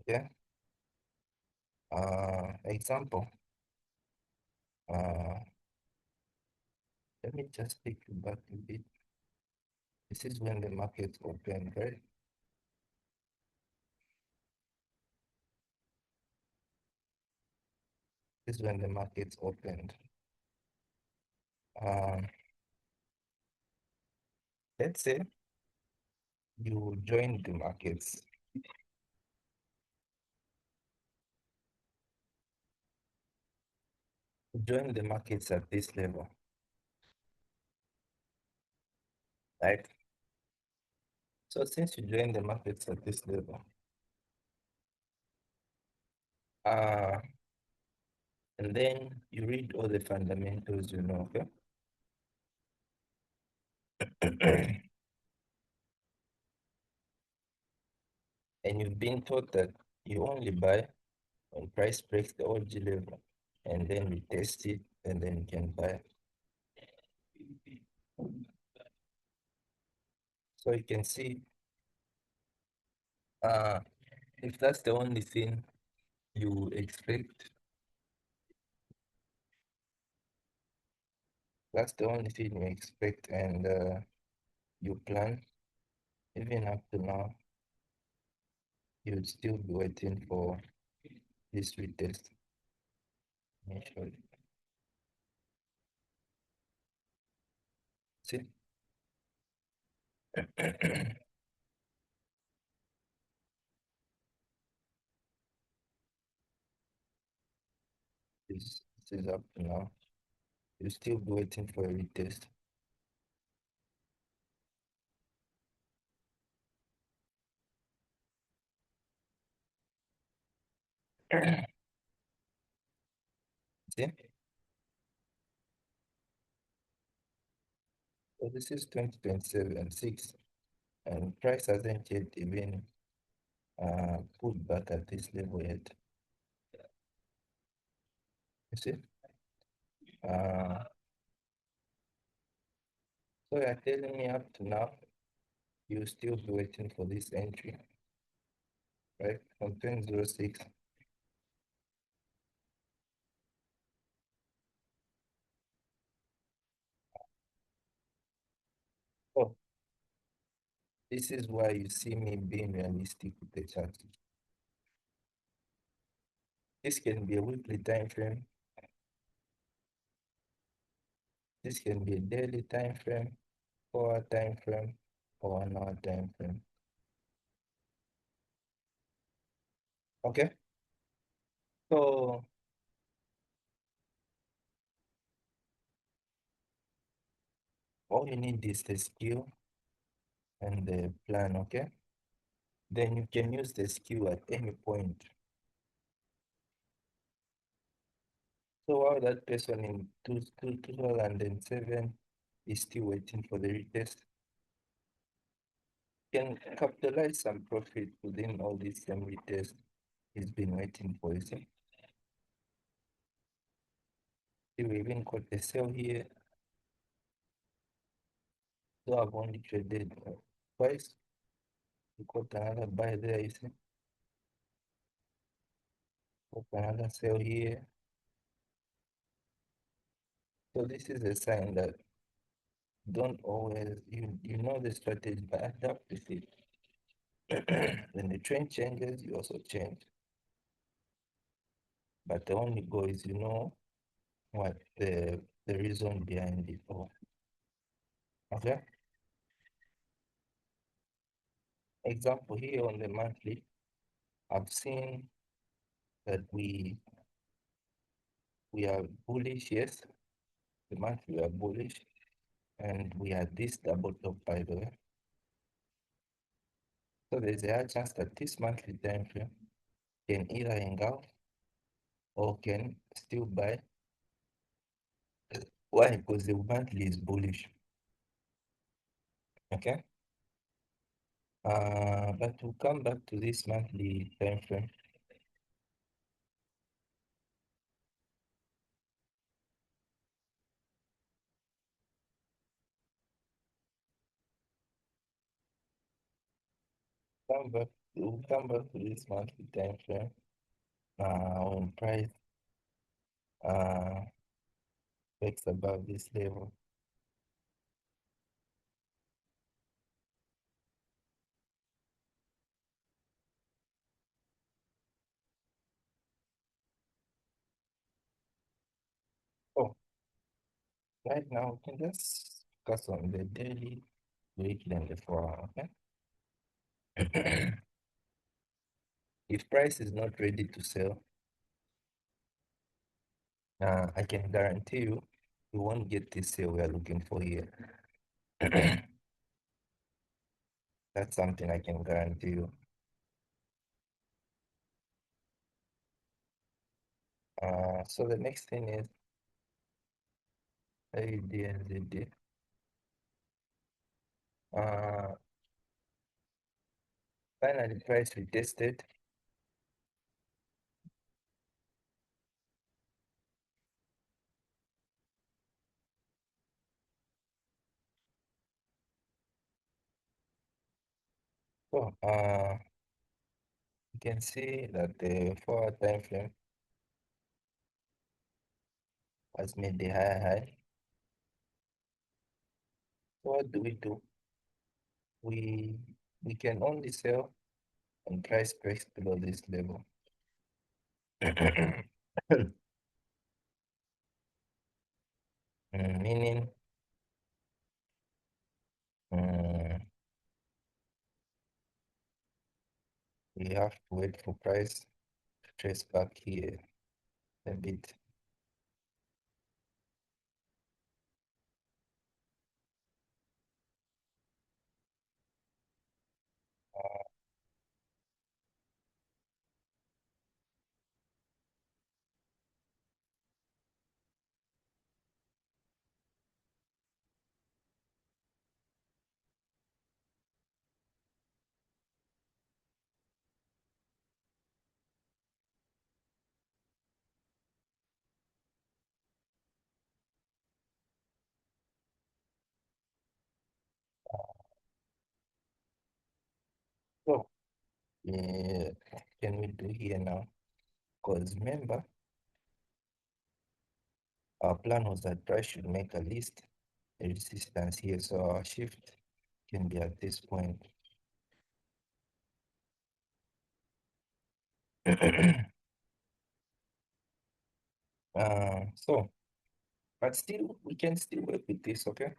Yeah. Example. Uh, let me just take you back a bit. This is when the market opened, right? This is when the markets opened. Um, let's say you join the markets. Join the markets at this level, right? So since you join the markets at this level, uh, and then you read all the fundamentals, okay? And you've been taught that you only buy when price breaks the OG level, and then we test it, and then you can buy. So you can see Uh, if that's the only thing you expect, that's the only thing you expect and you plan, even up to now, you'd still be waiting for this retest initially. See, this is up to now. You still be waiting for a retest. See, so this is 2027 6, and price hasn't yet even pulled back at this level yet. You see, uh, so you're telling me up to now, you still be waiting for this entry, right? From 2006. Oh, this is why you see me being realistic with the chart. This can be a weekly time frame. This can be a daily time frame, 4 hour time frame, or 1 hour time frame. Okay, so all you need is the skill and the plan, okay? Then you can use the skill at any point. So while that person in 2007 is still waiting for the retest, can capitalize some profit within all these same retests he's been waiting for, you see? See, we even got a sell here, so I've only traded twice. We got another buy there, you see? Got another sell here. So this is a sign that don't always, you know the strategy, but adapt with it. When the trend changes, you also change. But the only goal is you know what the reason behind it all. Okay? Example here on the monthly, I've seen that we are bullish, yes. The monthly we are bullish, and we are this double top by the way. So there's a high chance that this monthly time frame can either hang out or can still buy. Why? Because the monthly is bullish. Okay. But to come back to this monthly time frame, come back come back to this monthly time frame. When price uh breaks above this level. Oh, right now we can just focus on the daily, weekly, and the 4 hour. Okay. If price is not ready to sell, I can guarantee you, you won't get this sale we are looking for here. That's something I can guarantee you. So the next thing is ADNZD. Uh, Finally, price retested. So, You can see that the 4 hour time frame has made the higher high. So what do we do? We we can only sell when price breaks below this level. Meaning mm, we have to wait for price to trace back here a bit. So what can we do here now? Because remember, our plan was that price should make at least a resistance here, so our shift can be at this point. So, but still, we can still work with this, okay?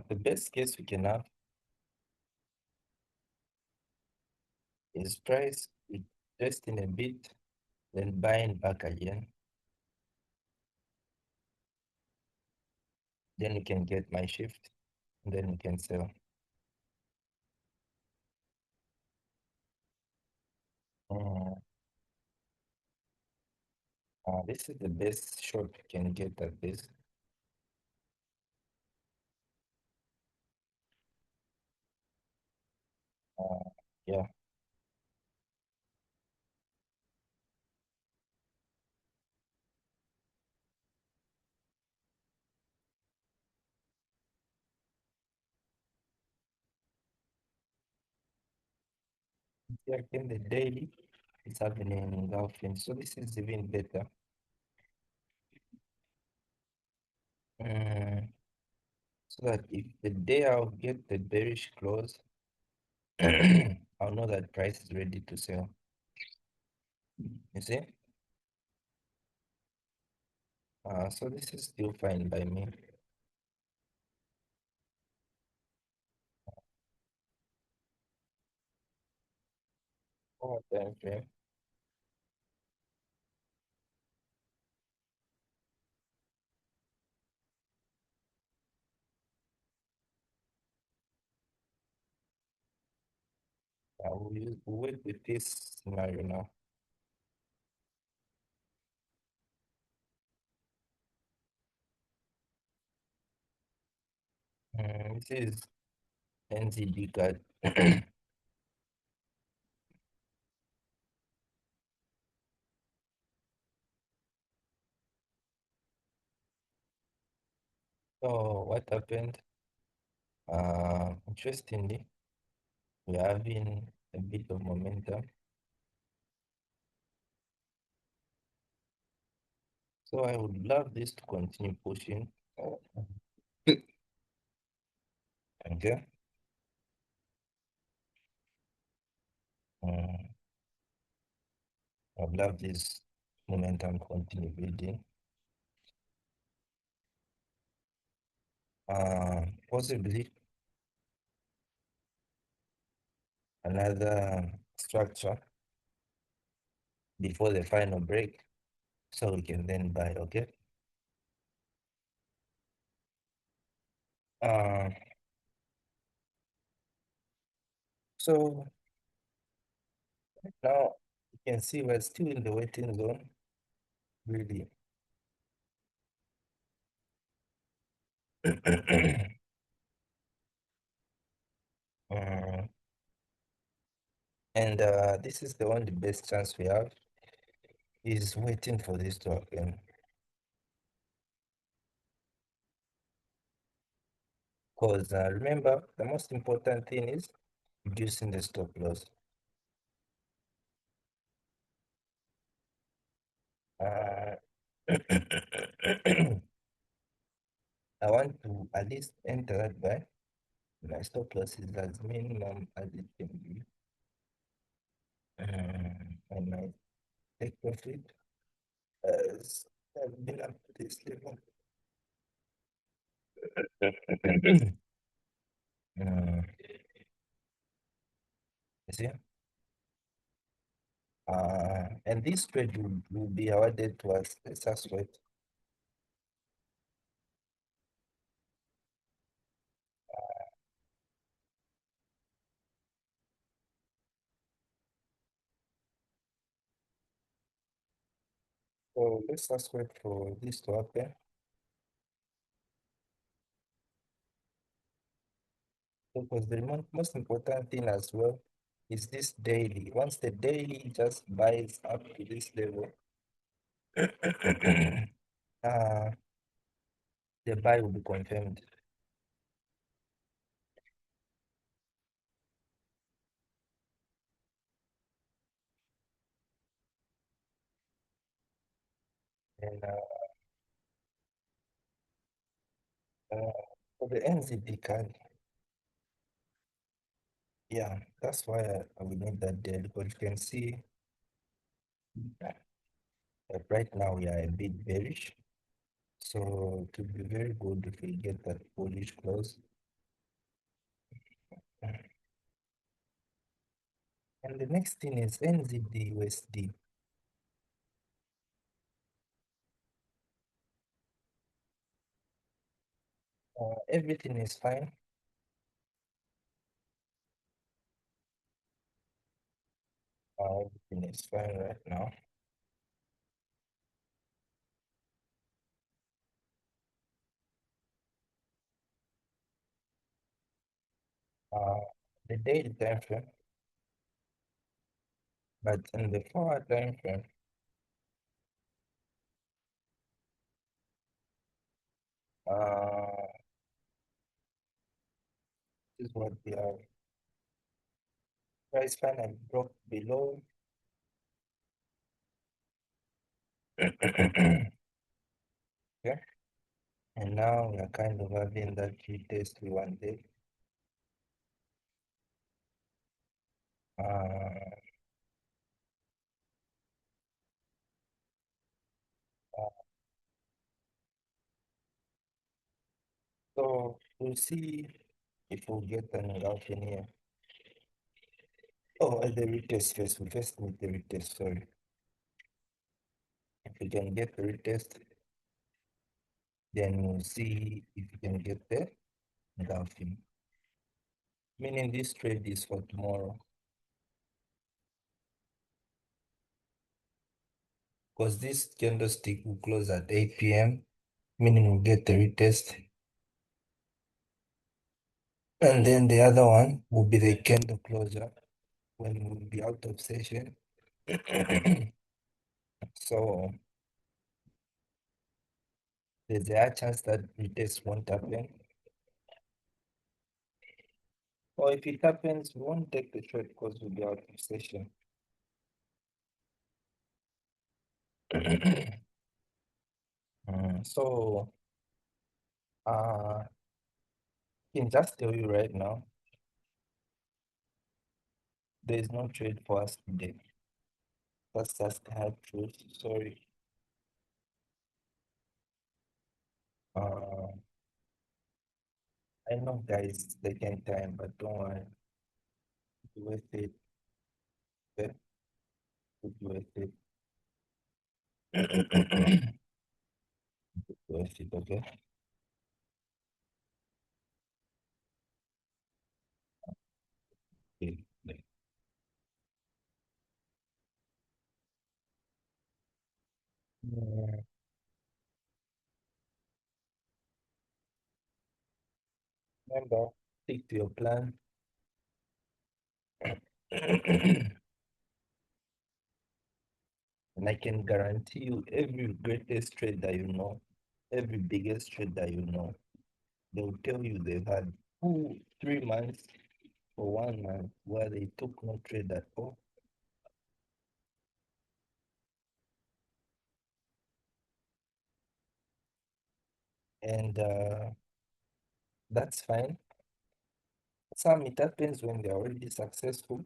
The best case we can have is price adjusting a bit, then buying back again. Then we can get my shift, and then we can sell. Uh, this is the best short we can get at this. Uh, yeah, yeah, in the daily, it's happening engulfing. So this is even better. Mm, so that if the day I'll get the bearish close, I'll know that price is ready to sell. You see? So this is still fine by me. Oh, time frame. We'll wait with this scenario now. This is NZD card. So what happened? Interestingly, we're having a bit of momentum. So I would love this to continue pushing. Okay. Uh, I'd love this momentum to continue building. Possibly another structure before the final break, so we can then buy. Okay. Uh, so now you can see we're still in the waiting zone, really. Uh, and this is the only best chance we have is waiting for this to happen. Because remember, the most important thing is reducing the stop loss. Uh, I want to at least enter that buy. My stop loss is as minimum as it can be. I might take profit as I've been up to this level. uh, you see? And this trade will be awarded to us. Let's just wait. So let's just wait for this to happen. Because the most important thing as well is this daily. Once the daily just buys up to this level, uh, the buy will be confirmed. And for the NZD card, yeah, that's why I will need that daily because you can see that right now we are a bit bearish. So it would be very good if we get that bullish close. And the next thing is NZD USD. Everything is fine. Everything is fine right now. Uh, the daily time frame, but in the 4 hour time frame, uh, this is what we have. Price finally broke below. Okay, and now we are kind of having that retest we wanted. Uh, uh, so we'll see if we'll get an engulfing here. Oh, the retest first. We first need the retest, sorry. If we can get the retest, then we'll see if we can get the engulfing. Meaning this trade is for tomorrow. Because this candlestick will close at 8 p.m., meaning we'll get the retest. And then the other one will be the candle closure when we'll be out of session. So there's a high chance that retest won't happen. Or if it happens, we won't take the trade because we'll be out of session. So I can just tell you right now, there is no trade for us today. That's just the hard truth. Sorry. Uh, I know guys, they can time, but don't worry. It's worth it. Okay? It's worth it. It's worth it, okay? Okay. Yeah. Remember, stick to your plan. And I can guarantee you every greatest trade that you know, every biggest trade that you know, they'll tell you they've had 2, 3 months or 1 month where they took no trade at all. And that's fine. Some it happens when they're already successful.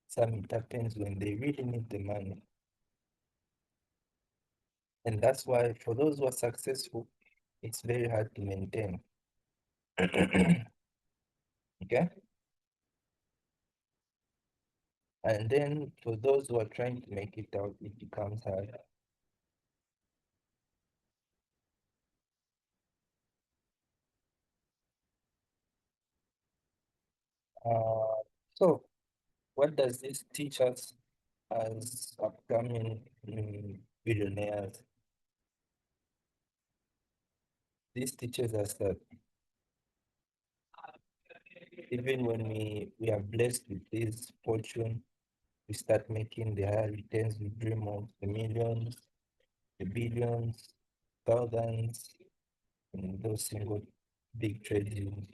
Some it happens when they really need the money. And that's why for those who are successful, it's very hard to maintain. Okay? And then for those who are trying to make it out, it becomes hard. Uh, so, what does this teach us as upcoming billionaires? This teaches us that even when we are blessed with this fortune, we start making the higher returns we dream of, the millions, the billions, thousands, and those single big trades you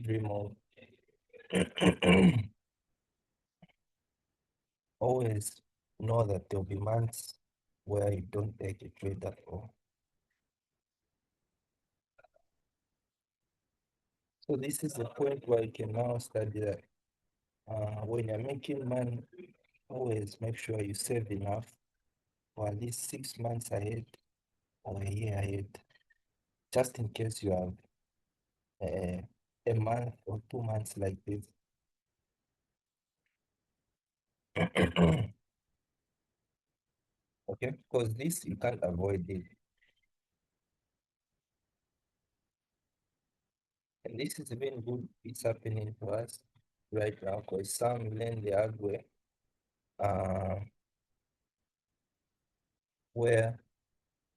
dream of. Always know that there'll be months where you don't take a trade at all. So this is the point where you can now study that when you're making money, always make sure you save enough for at least 6 months ahead or a year ahead, just in case you have uh, a month or 2 months like this. Okay, because this you can't avoid it. And this is even good, it's happening to us right now because some learn the hard way, uh, where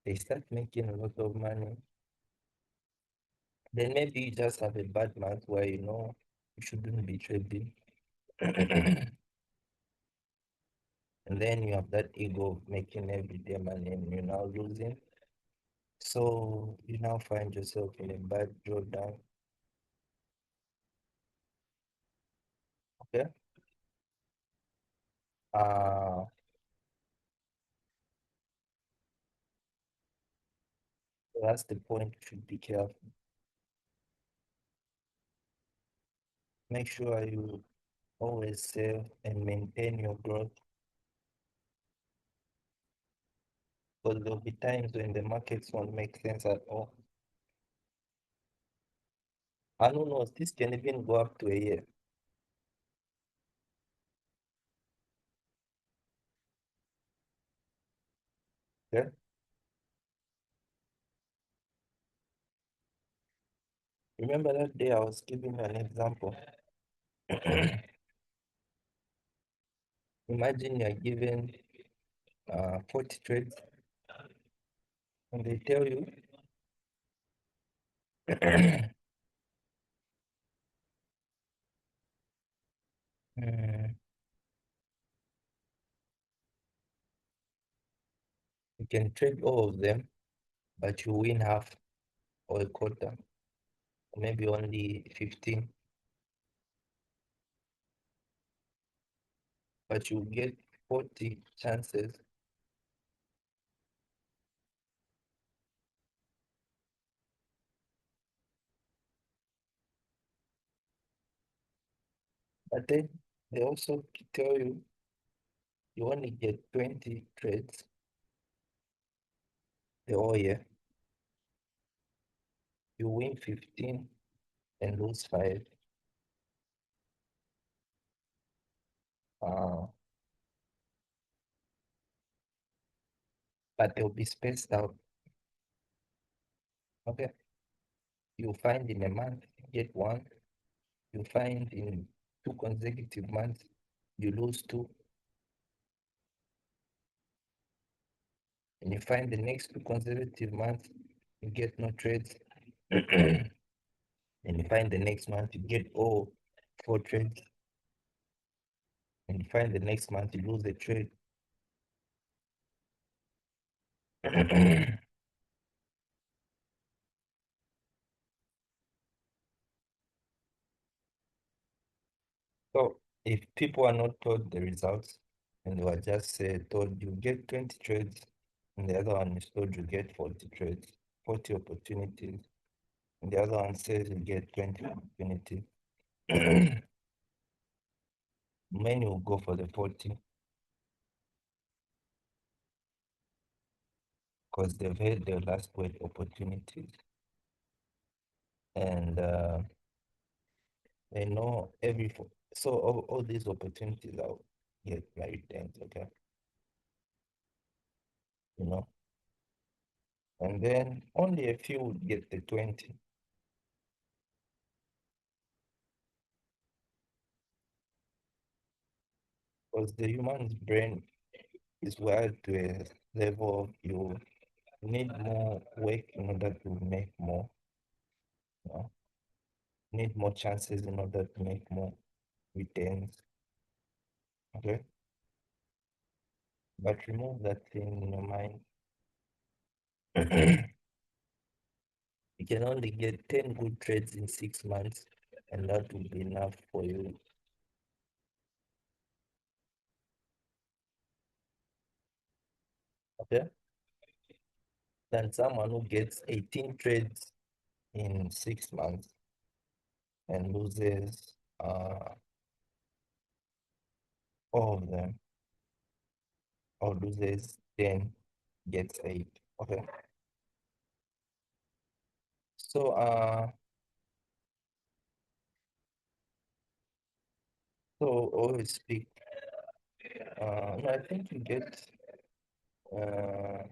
they start making a lot of money. Then maybe you just have a bad month where you know you shouldn't be trading. And then you have that ego of making everyday money and you're now losing. So you now find yourself in a bad drawdown. Okay. Uh, that's the point. You should be careful. Make sure you always save and maintain your growth. Because there'll be times when the markets won't make sense at all. And who knows, this can even go up to a year. Yeah. Remember that day I was giving you an example. Imagine you're given 40 trades and they tell you mm, you can trade all of them, but you win half or a quarter, or maybe only 15, but you get 40 chances. But then they also tell you you only get 20 trades the whole year. You win 15 and lose 5. Uh, but they'll be spaced out. Okay. You find in a month, you get one. You find in 2 consecutive months, you lose 2. And you find the next 2 consecutive months, you get no trades. And you find the next month, you get all 4 trades. And you find the next month, you lose the trade. if people are not told the results and they were just told you get 20 trades, and the other one is told you get 40 trades, 40 opportunities, and the other one says you get 20 opportunities, many will go for the 40 because they've had their last word opportunities, and they know so all these opportunities are get my returns, okay, you know, and then only a few would get the 20 because the human's brain is wired to a level of you need more work in order to make more, you know, need more chances in order to make more returns, okay? But remove that thing in your mind. You can only get 10 good trades in 6 months, and that will be enough for you, okay? Than someone who gets 18 trades in 6 months and loses all of them, or loses 10, gets 8, okay? So always speak. No, I think you get. I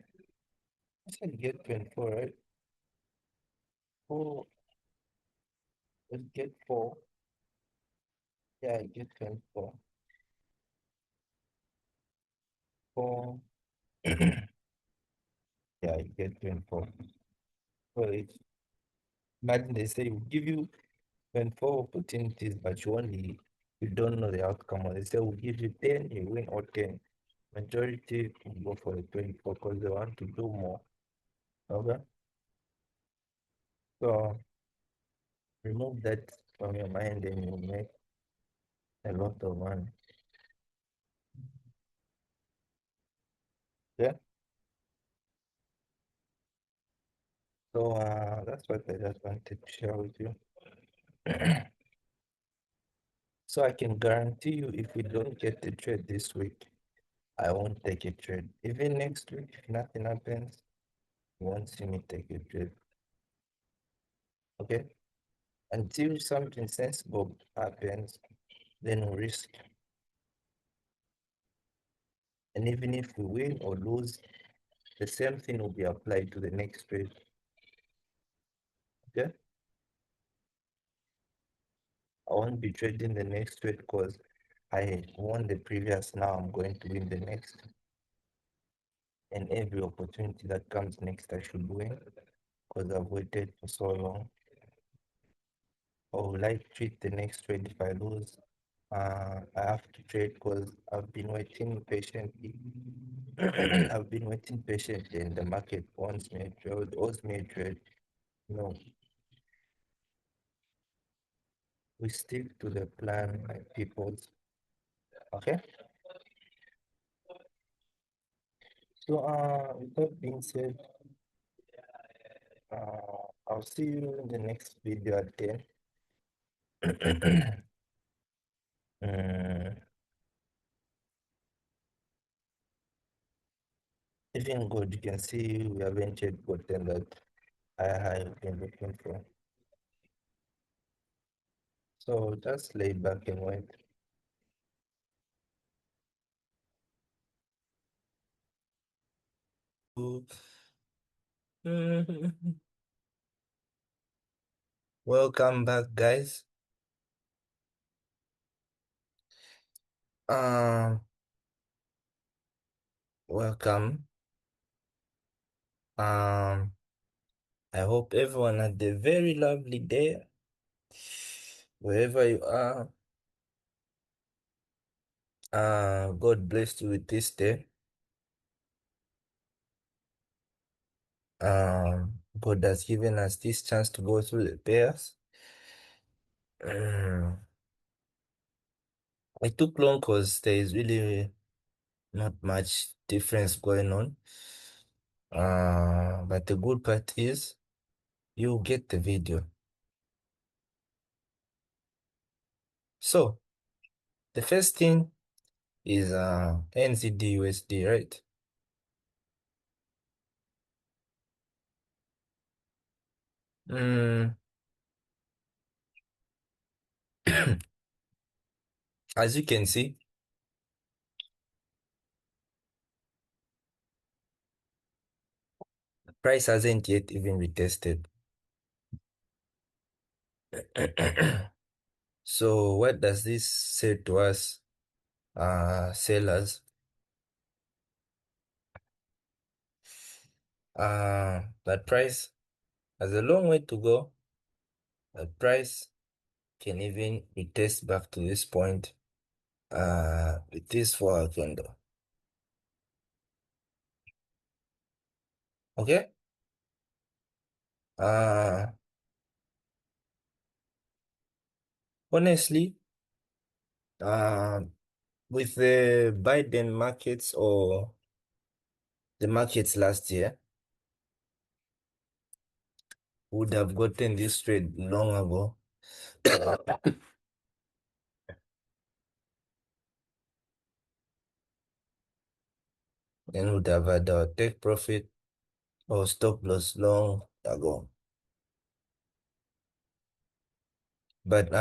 said get 24, right? Four. Let's get four. Yeah, get 24. Four. Yeah, you get 24. So it's, imagine they say we'll give you 24 opportunities, but you don't know the outcome. Or they say we'll give you 10, you win all 10. Majority will go for the 24 because they want to do more. Okay? So remove that from your mind and you make a lot of money. Yeah. So that's what I just wanted to share with you. So I can guarantee you if we don't get the trade this week, I won't take a trade. Even next week, if nothing happens, you won't see me take a trade. Okay? Until something sensible happens, then we risk. And even if we win or lose, the same thing will be applied to the next trade. Okay? I won't be trading the next trade because I won the previous, now I'm going to win the next. And every opportunity that comes next, I should win because I've waited for so long. Or will I treat the next trade if I lose? I have to trade because I've been waiting patiently. I've been waiting patiently, and the market wants me a trade, owes me a trade. No, we stick to the plan, my peoples. Okay. So, with that being said, I'll see you in the next video at 10. Mm, even good, you can see we haven't yet gotten that I've been looking for. So just lay back and wait. Welcome back, guys. Um, welcome. Um, I hope everyone had a very lovely day wherever you are. God bless you with this day. God has given us this chance to go through the pairs. I took long because there is really not much difference going on. But the good part is you get the video. So the first thing is NZD USD, right? Mm, as you can see, price hasn't yet even retested. So what does this say to us, sellers? That price has a long way to go. That price can even retest back to this point with this 4 hour candle. Okay? Uh, honestly, uh, with the Biden markets or the markets last year, would have gotten this trade long ago. Then would have had our take profit or stop loss long ago. But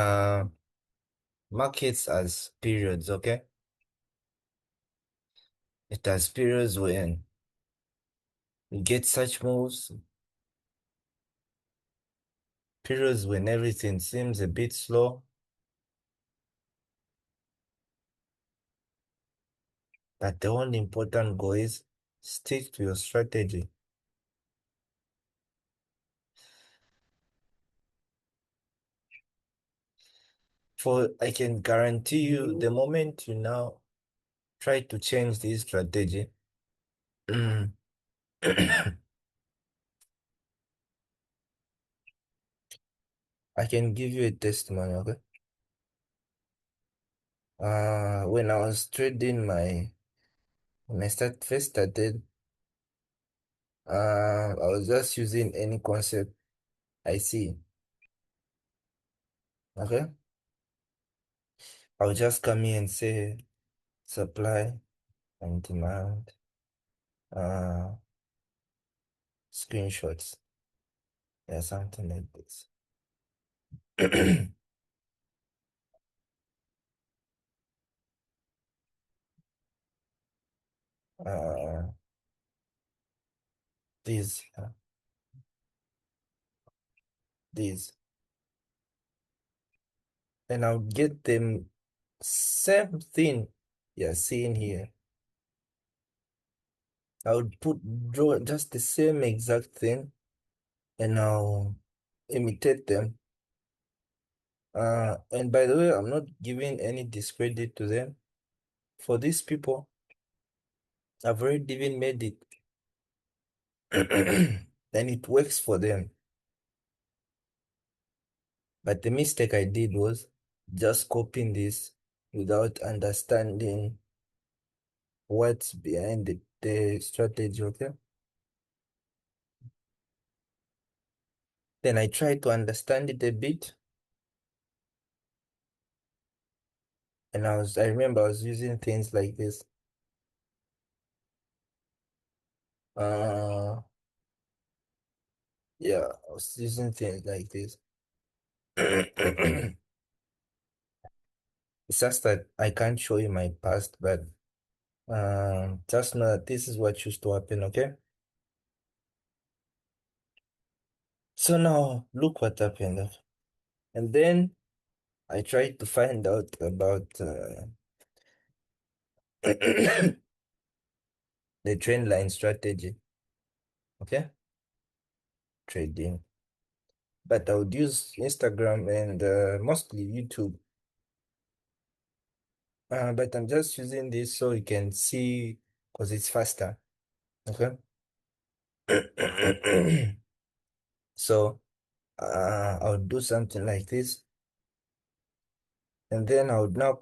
markets as periods, okay? It has periods when you get such moves, periods when everything seems a bit slow, but the only important goal is stick to your strategy. For I can guarantee you, the moment you now try to change this strategy, I can give you a testimony, okay? When I was trading when first started, I was just using any concept I see, okay? I'll just come here and say supply and demand, uh, screenshots, yeah, something like this. Uh, these, these, and I'll get them same thing you're seeing here. I would draw just the same exact thing and I'll imitate them. And by the way, I'm not giving any discredit to them. For these people, I've already even made it. And it works for them. But the mistake I did was just copying this without understanding what's behind the strategy, okay? Then I tried to understand it a bit, and I remember I was using things like this. Uh, yeah, I was using things like this. It's just that I can't show you my past, but just know that this is what used to happen, okay? So now look what happened. And then I tried to find out about the trend line strategy, okay? Trading. But I would use Instagram and mostly YouTube. But I'm just using this so you can see because it's faster, okay? So I'll do something like this. And then I would now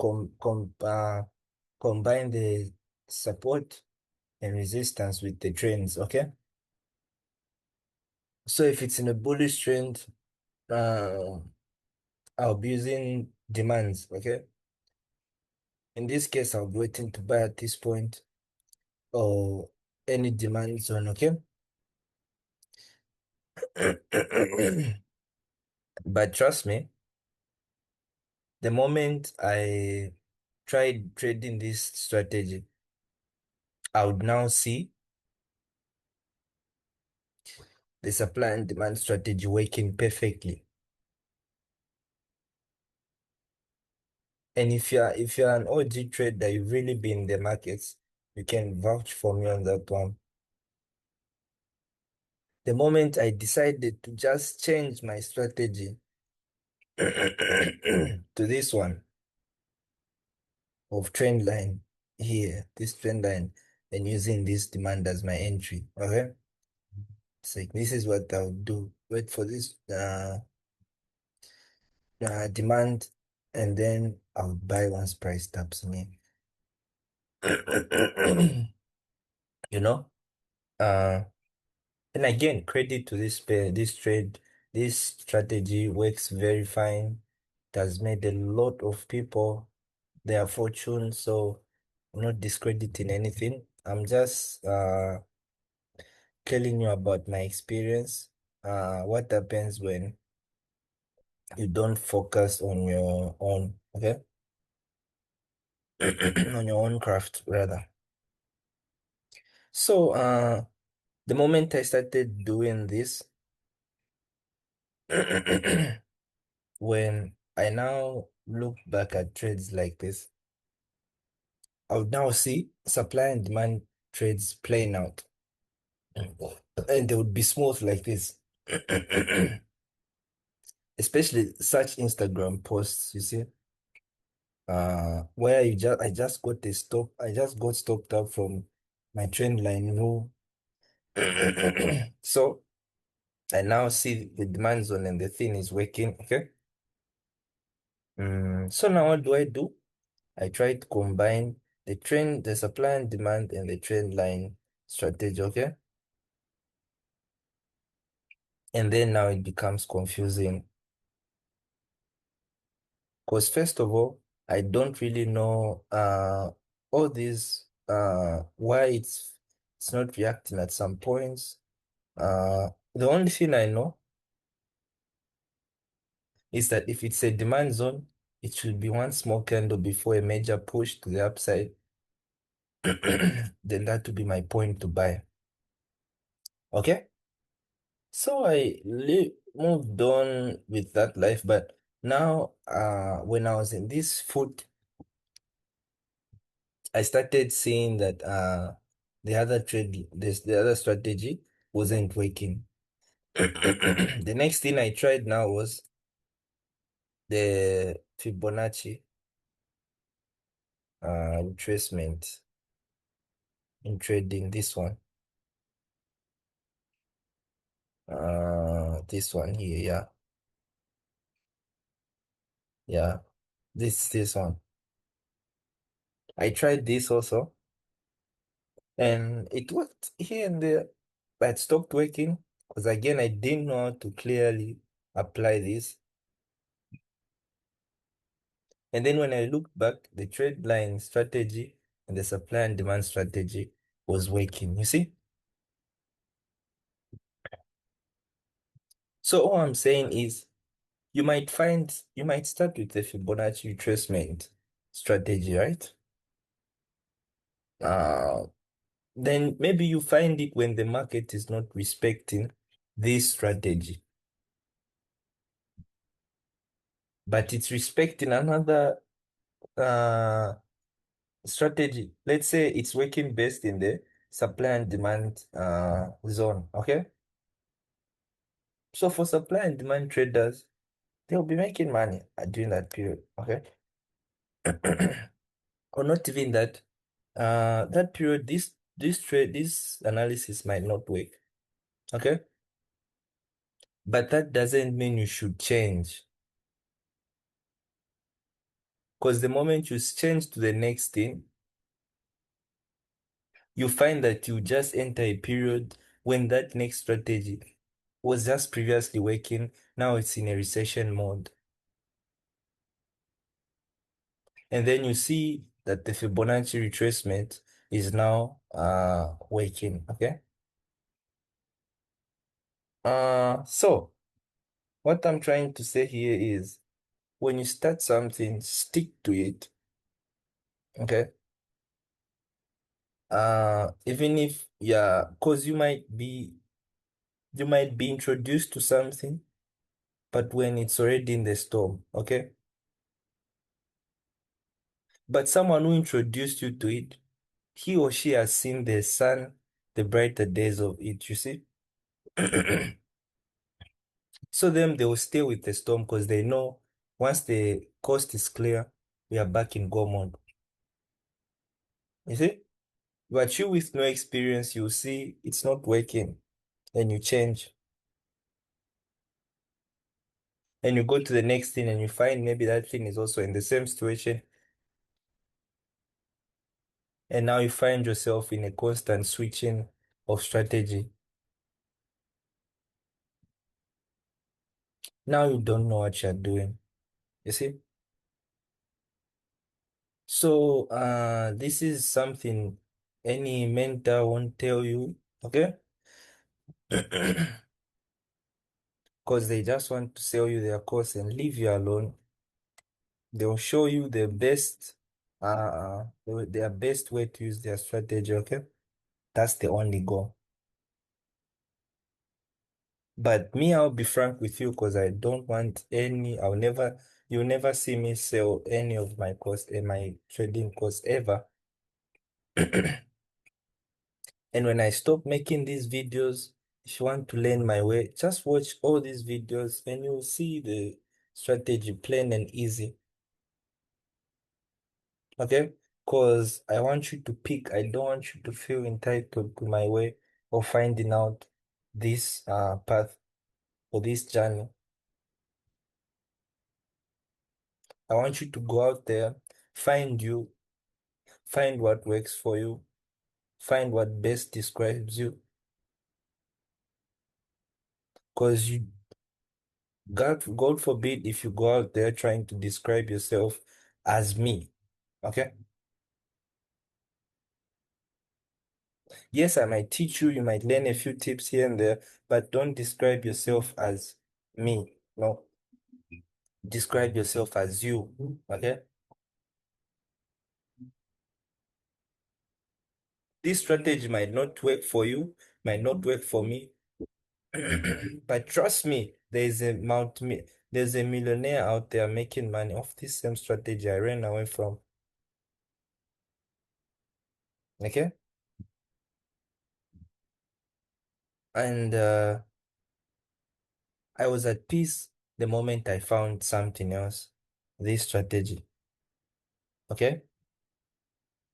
combine the support and resistance with the trends, okay? So if it's in a bullish trend, uh, I'll be using demands, okay? In this case, I'll be waiting to buy at this point or any demand zone, okay? But trust me, the moment I tried trading this strategy, I would now see the supply and demand strategy working perfectly. And if you're an OG trader, you've really been in the markets, you can vouch for me on that one. The moment I decided to just change my strategy to this one of trend line here, this trend line, and using this demand as my entry. Okay. It's like this is what I'll do. Wait for this demand, and then I'll buy once price taps me. You know? Uh and again, credit to this pair, this trade, this strategy works very fine. It has made a lot of people their fortune. So I'm not discrediting anything. I'm just telling you about my experience. What happens when you don't focus on your own, okay? On your own craft, rather. So, the moment I started doing this, when I now look back at trades like this, I would now see supply and demand trades playing out. And they would be smooth like this. Especially such Instagram posts, you see, where I just got stopped up from my trend line move. So I now see the demand zone and the thing is working. Okay. So now what do I do? I try to combine the supply and demand and the trend line strategy. Okay. And then now it becomes confusing because first of all, I don't really know all these why it's not reacting at some points. The only thing I know is that if it's a demand zone, it should be one small candle before a major push to the upside. Then that would be my point to buy. Okay? So moved on with that life, but now when I was in this foot, I started seeing that the other strategy wasn't working. The next thing I tried now was the Fibonacci retracement in trading. This one here, yeah, yeah, this one. I tried this also, and it worked here and there, but it stopped working because again I didn't know how to clearly apply this. And then when I looked back, the trade line strategy and the supply and demand strategy was working. You see? So all I'm saying is you might start with the Fibonacci retracement strategy, right? Uh, then maybe you find it when the market is not respecting this strategy, but it's respecting another uh strategy. Let's say it's working best in the supply and demand zone. Okay. So for supply and demand traders, they'll be making money during that period. Okay. Or not even that. That period, this analysis might not work. Okay. But that doesn't mean you should change. Because the moment you change to the next thing, you find that you just enter a period when that next strategy was just previously working. Now it's in a recession mode. And then you see that the Fibonacci retracement is now working. Okay. So what I'm trying to say here is when you start something, stick to it. Okay. Even if, yeah, because you might be introduced to something, but when it's already in the storm, okay? But someone who introduced you to it, he or she has seen the sun, the brighter days of it, you see? So them, they will stay with the storm because they know once the coast is clear, we are back in go mode. You see? But you with no experience, you see it's not working, and you change. And you go to the next thing and you find maybe that thing is also in the same situation. And now you find yourself in a constant switching of strategy. Now you don't know what you're doing. You see? So this is something any mentor won't tell you, okay? Because they just want to sell you their course and leave you alone. They'll show you the best, their best way to use their strategy, okay? That's the only goal. But me, I'll be frank with you because I don't want you'll never see me sell any of my course in my trading course ever. And when I stop making these videos, if you want to learn my way, just watch all these videos and you'll see the strategy plain and easy. Okay? Because I want you to pick, I don't want you to feel entitled to my way of finding out this path or this journey. I want you to go out there, find you, find what works for you, find what best describes you. Because God forbid if you go out there trying to describe yourself as me. Okay? Yes, I might teach you, you might learn a few tips here and there, but don't describe yourself as me. No, describe yourself as you. Okay? This strategy might not work for you, might not work for me, but trust me, there's a millionaire out there making money off this same strategy I ran away from. Okay? And I was at peace the moment I found something else, this strategy. Okay?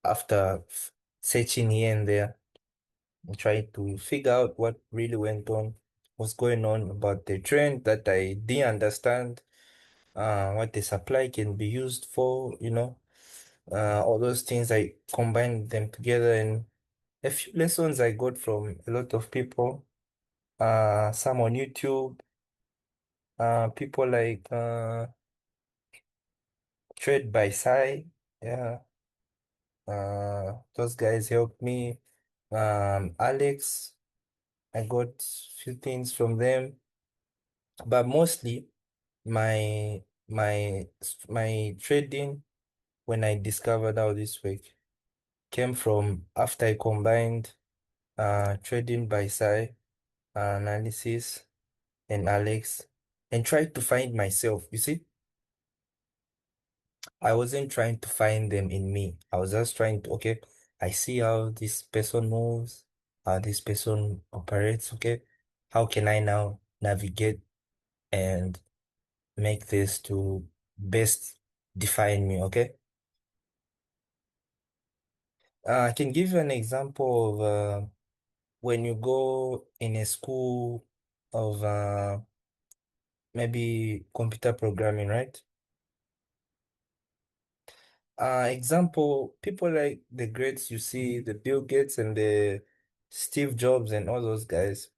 After searching here and there and trying to figure out what really went on, what's going on about the trend that I didn't understand, what the supply can be used for, all those things. I combined them together and a few lessons I got from a lot of people, some on YouTube, people like Trade by Sai. Yeah, those guys helped me. Alex, I got few things from them, but mostly my trading when I discovered how this work came from after I combined trading by Sai, analysis, and Alex, and tried to find myself. You see, I wasn't trying to find them in me. I was just trying to, okay, I see how this person moves, how this person operates, okay? How can I now navigate and make this to best define me, okay? I can give you an example of when you go in a school of maybe computer programming, right? Example, people like the greats you see, the Bill Gates and the Steve Jobs and all those guys,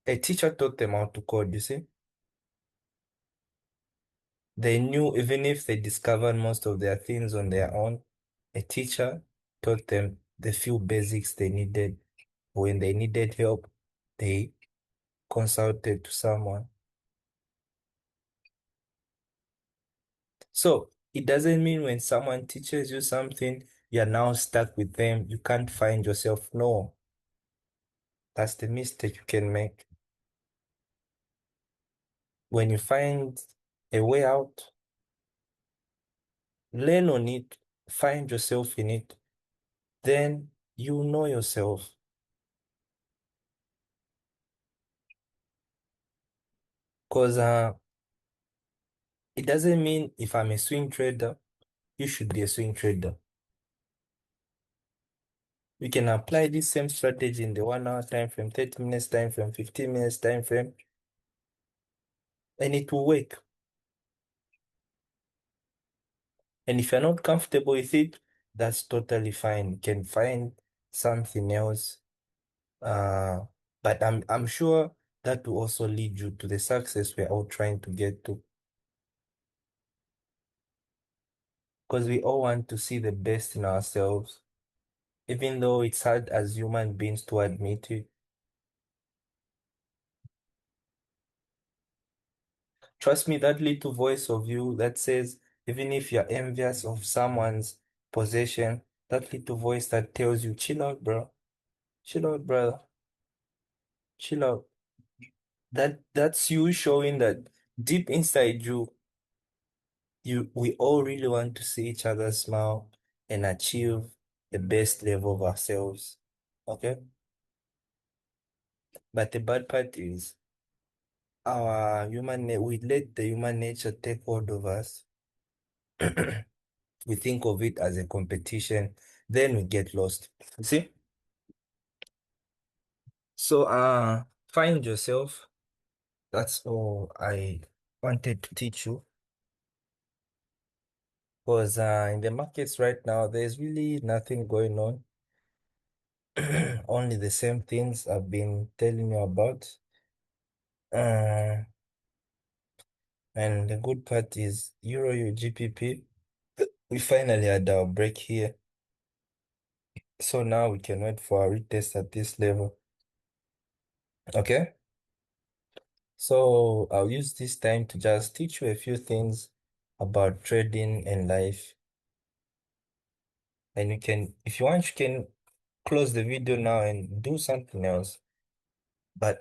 a teacher taught them how to code, you see. They knew even if they discovered most of their things on their own, a teacher taught them the few basics they needed. When they needed help, they consulted to someone. So it doesn't mean when someone teaches you something, you're now stuck with them. You can't find yourself. No, that's the mistake you can make. When you find a way out, learn on it, find yourself in it, then you know yourself. Because it doesn't mean if I'm a swing trader, you should be a swing trader. We can apply this same strategy in the 1 hour time frame, 30 minutes time frame, 15 minutes time frame, and it will work. And if you're not comfortable with it, that's totally fine. You can find something else. Uh, but I'm sure that will also lead you to the success we're all trying to get to. Because we all want to see the best in ourselves, even though it's hard as human beings to admit it. Trust me, that little voice of you that says, even if you're envious of someone's possession, that little voice that tells you, chill out, bro. Chill out, brother. Chill out. That's you showing that deep inside you, we all really want to see each other smile and achieve the best level of ourselves. Okay? But the bad part is we let the human nature take hold of us. We think of it as a competition, then we get lost. You see? So find yourself. That's all I wanted to teach you. Because in the markets right now, there's really nothing going on. Only the same things I've been telling you about. Uh, and the good part is Euro UGPP. We finally had our break here. So now we can wait for our retest at this level. Okay? So I'll use this time to just teach you a few things about trading and life. And you can, if you want, you can close the video now and do something else. But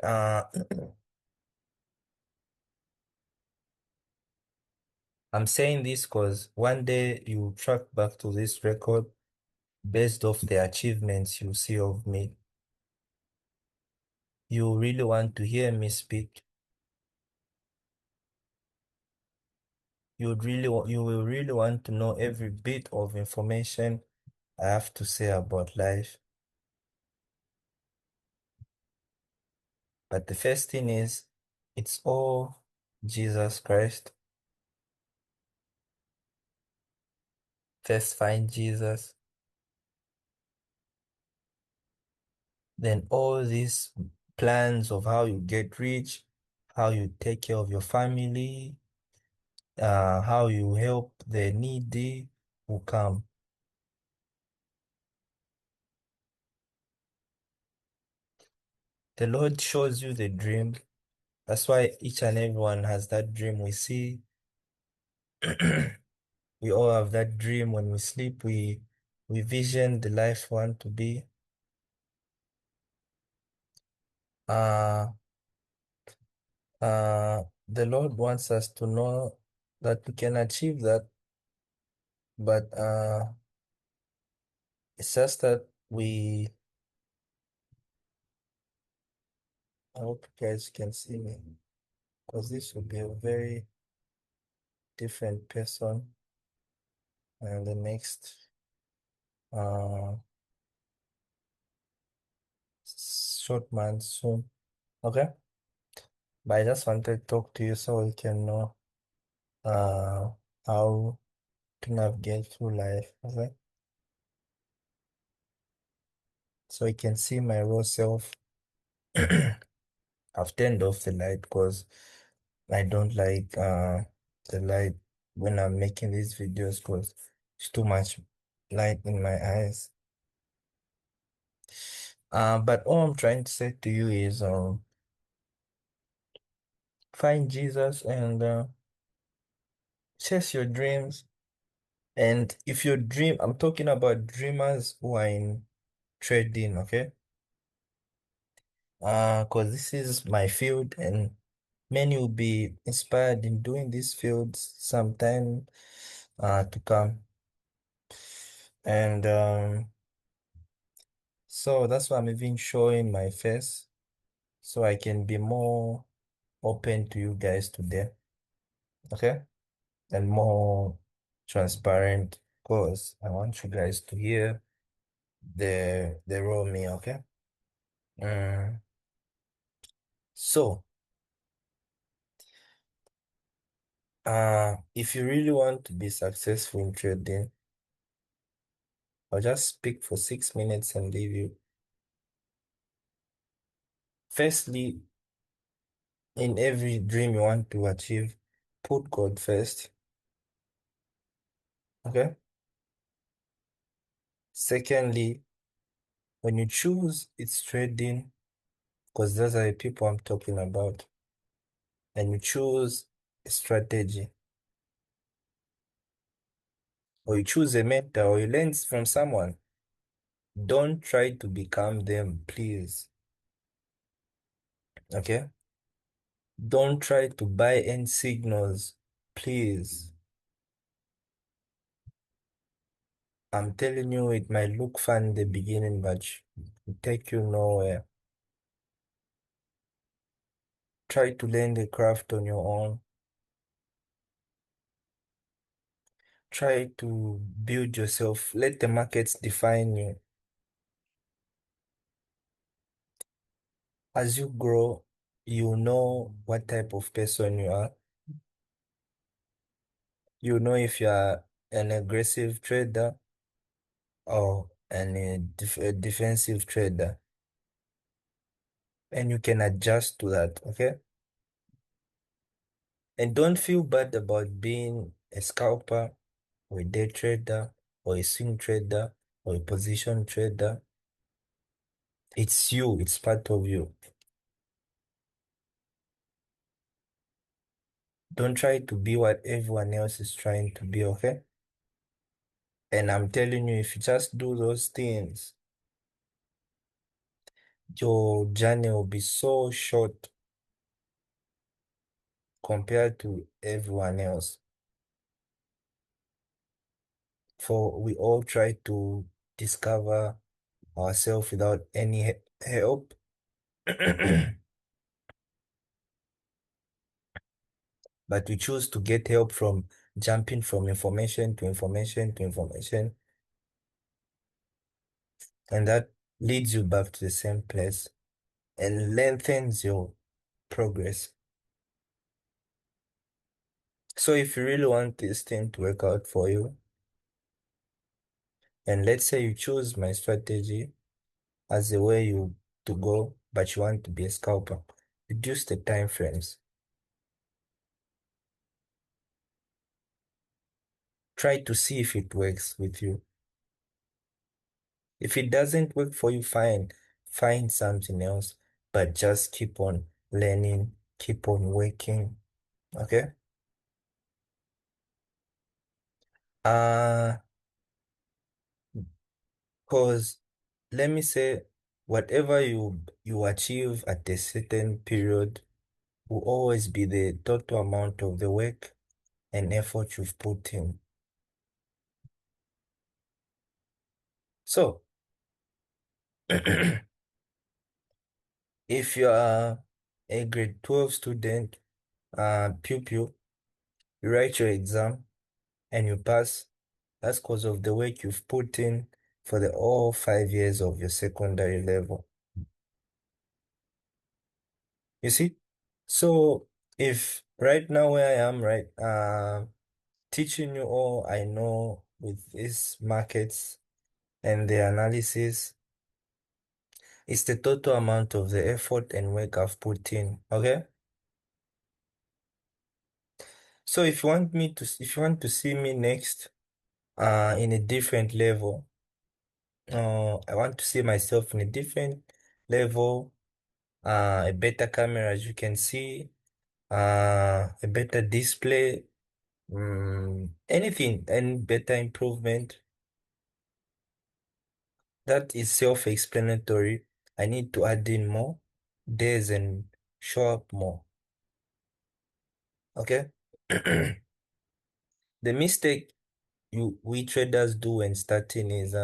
I'm saying this because one day you track back to this record based off the achievements you see of me. You really want to hear me speak. You will really want to know every bit of information I have to say about life. But the first thing is, it's all Jesus Christ. First find Jesus, then all these plans of how you get rich, how you take care of your family, how you help the needy will come. The Lord shows you the dream. That's why each and everyone has that dream we see. We all have that dream when we sleep. We vision the life we want to be. Uh, the Lord wants us to know that we can achieve that, but it's just that I hope you guys can see me because this will be a very different person in the next uh short month soon. Okay? But I just wanted to talk to you so we can know uh how to navigate through life. Okay? So you can see my raw self. I've turned off the light because I don't like the light when I'm making these videos because it's too much light in my eyes. But all I'm trying to say to you is find Jesus and chase your dreams. And if your dream, I'm talking about dreamers who are in trading, okay? Because this is my field and many will be inspired in doing these fields sometime to come. And so that's why I'm even showing my face so I can be more open to you guys today, okay? And more transparent because I want you guys to hear the raw me, okay? Mm. So, if you really want to be successful in trading, I'll just speak for 6 minutes and leave you. Firstly, in every dream you want to achieve, put God first, okay? Secondly, when you choose it's trading, because those are the people I'm talking about, and you choose a strategy, or you choose a mentor, or you learn from someone, don't try to become them, please, okay? Don't try to buy any signals, please. I'm telling you, it might look fun in the beginning, but it will take you nowhere. Try to learn the craft on your own. Try to build yourself. Let the markets define you. As you grow, you know what type of person you are. You know if you are an aggressive trader or a defensive trader, and you can adjust to that, okay? And don't feel bad about being a scalper or a day trader or a swing trader or a position trader. It's you, it's part of you. Don't try to be what everyone else is trying to be, okay? And I'm telling you, if you just do those things, your journey will be so short compared to everyone else. For we all try to discover ourselves without any help. But we choose to get help from jumping from information to information to information. And that leads you back to the same place and lengthens your progress. So if you really want this thing to work out for you, and let's say you choose my strategy as a way you to go, but you want to be a scalper, reduce the time frames. Try to see if it works with you. If it doesn't work for you, fine. Find something else, but just keep on learning, keep on working. Okay? Uh, cause let me say, whatever you achieve at a certain period will always be the total amount of the work and effort you've put in. So, if you are a grade 12 student, pupil, you write your exam and you pass, that's because of the work you've put in for the all 5 years of your secondary level. You see? So if right now where I am, right, teaching you all I know with these markets and the analysis is the total amount of the effort and work I've put in. Okay? So if you want to see me next, in a different level, I want to see myself in a different level, a better camera, as you can see, a better display, anything, and better improvement. That is self-explanatory. I need to add in more days and show up more. Okay? The mistake we traders do when starting is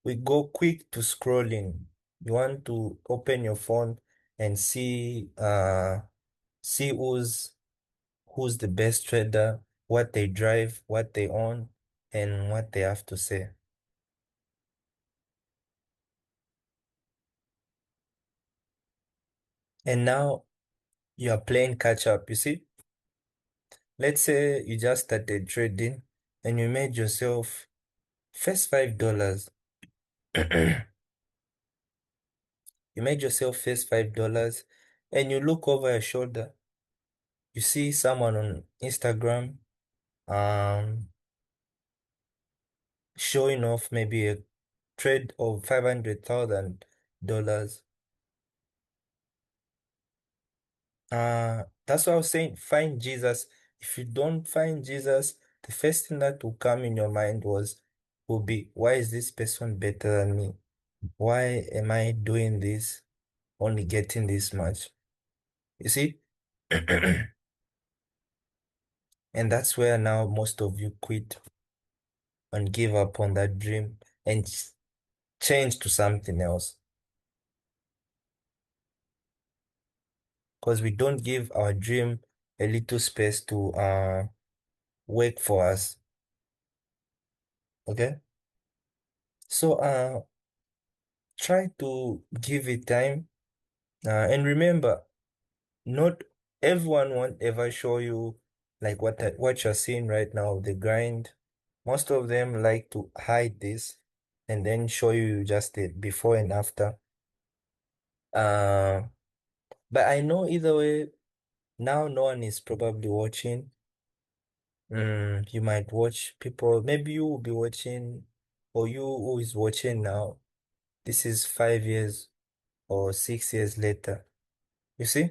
we go quick to scrolling. You want to open your phone and see who's the best trader, what they drive, what they own, and what they have to say. And now you are playing catch up. You see, let's say you just started trading and you made yourself first $5. You made yourself first $5 and you look over your shoulder. You see someone on Instagram um showing off maybe a trade of $500,000. That's what I was saying. Find Jesus. If you don't find Jesus, the first thing that will come in your mind will be, why is this person better than me? Why am I doing this, only getting this much? You see? And that's where now most of you quit and give up on that dream and change to something else. Because we don't give our dream a little space to work for us. Okay? So try to give it time. And remember, not everyone won't ever show you like what you're seeing right now, the grind. Most of them like to hide this and then show you just the before and after. Uh, but I know either way, now no one is probably watching. You might watch people, maybe you will be watching, or you who is watching now. This is 5 years or 6 years later. You see?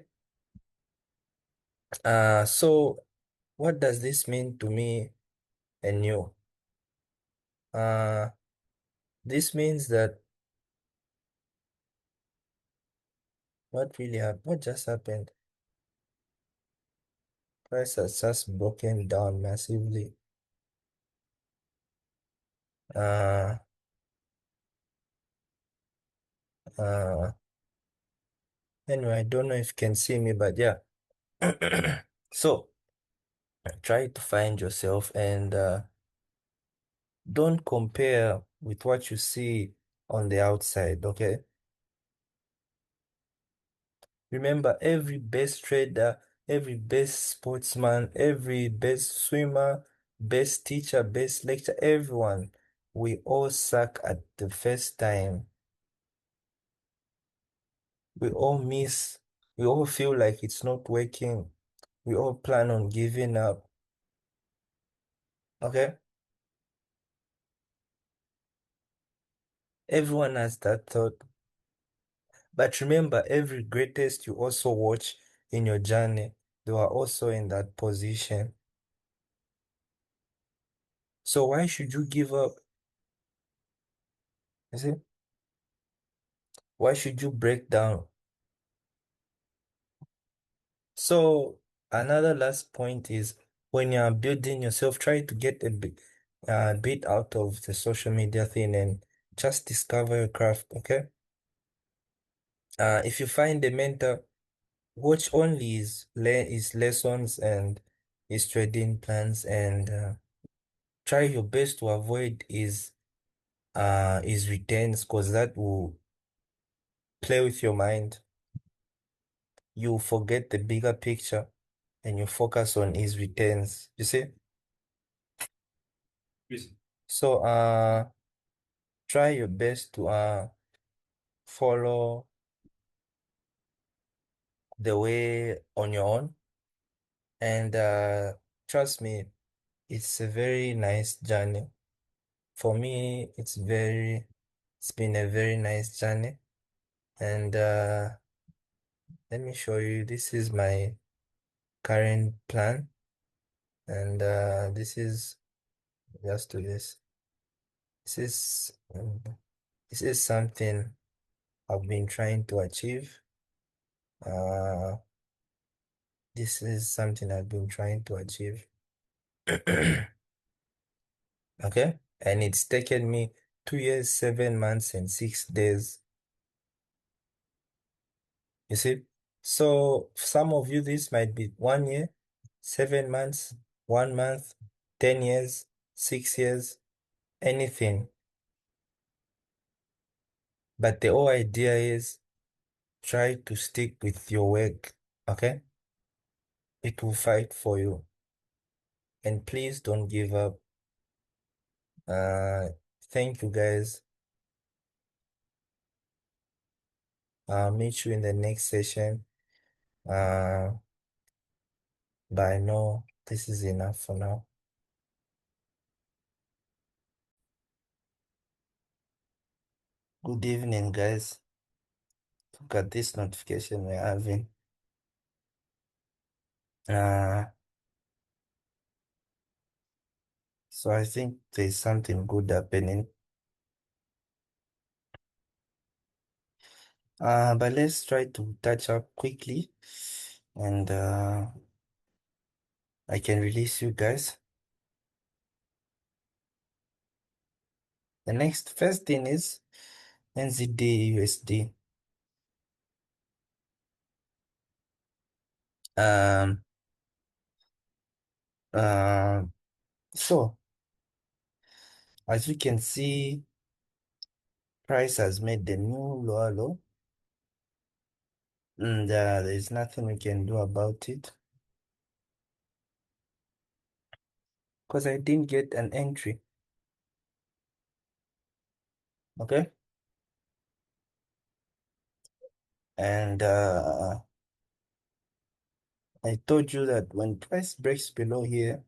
So what does this mean to me and you? Uh, this means that what really happened? What just happened? Price has just broken down massively. Uh, uh, anyway, I don't know if you can see me, but yeah. So try to find yourself and don't compare with what you see on the outside, okay? Remember, every best trader, every best sportsman, every best swimmer, best teacher, best lecturer, everyone, we all suck at the first time. We all miss, we all feel like it's not working. We all plan on giving up, okay? Everyone has that thought. But remember, every greatest you also watch in your journey, they were also in that position. So why should you give up? You see? Why should you break down? So another last point is when you're building yourself, try to get a bit out of the social media thing and just discover your craft, okay? If you find a mentor, watch only his lessons and his trading plans and try your best to avoid his returns because that will play with your mind. You forget the bigger picture and you focus on his returns. You see? So try your best to follow the way on your own, and trust me, it's a very nice journey. For me, it's been a very nice journey. And let me show you, this is my current plan. And this is just do this. This is this is something I've been trying to achieve. Uh, this is something I've been trying to achieve. Okay, and it's taken me 2 years, 7 months, and 6 days. You see? So some of you, this might be 1 year, 7 months, 1 month, 10 years, 6 years, anything. But the whole idea is try to stick with your work. Okay? It will fight for you. And please don't give up. Uh, Thank you guys. I'll meet you in the next session. Uh, but I know this is enough for now. Good evening, guys. Look at this notification we're having. Uh, so I think there's something good happening. But let's try to touch up quickly, and I can release you guys. The next first thing is NZD USD. Um, uh, so as you can see, price has made the new lower low, and there's nothing we can do about it because I didn't get an entry. Okay, and I told you that when price breaks below here,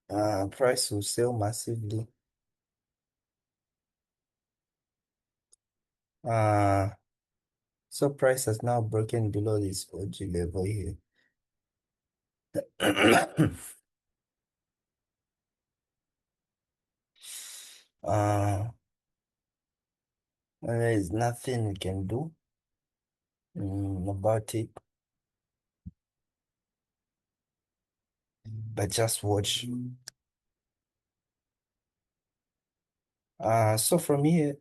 price will sell massively. Uh, so price has now broken below this OG level here. Uh, there is nothing we can do about it, but just watch. So from here,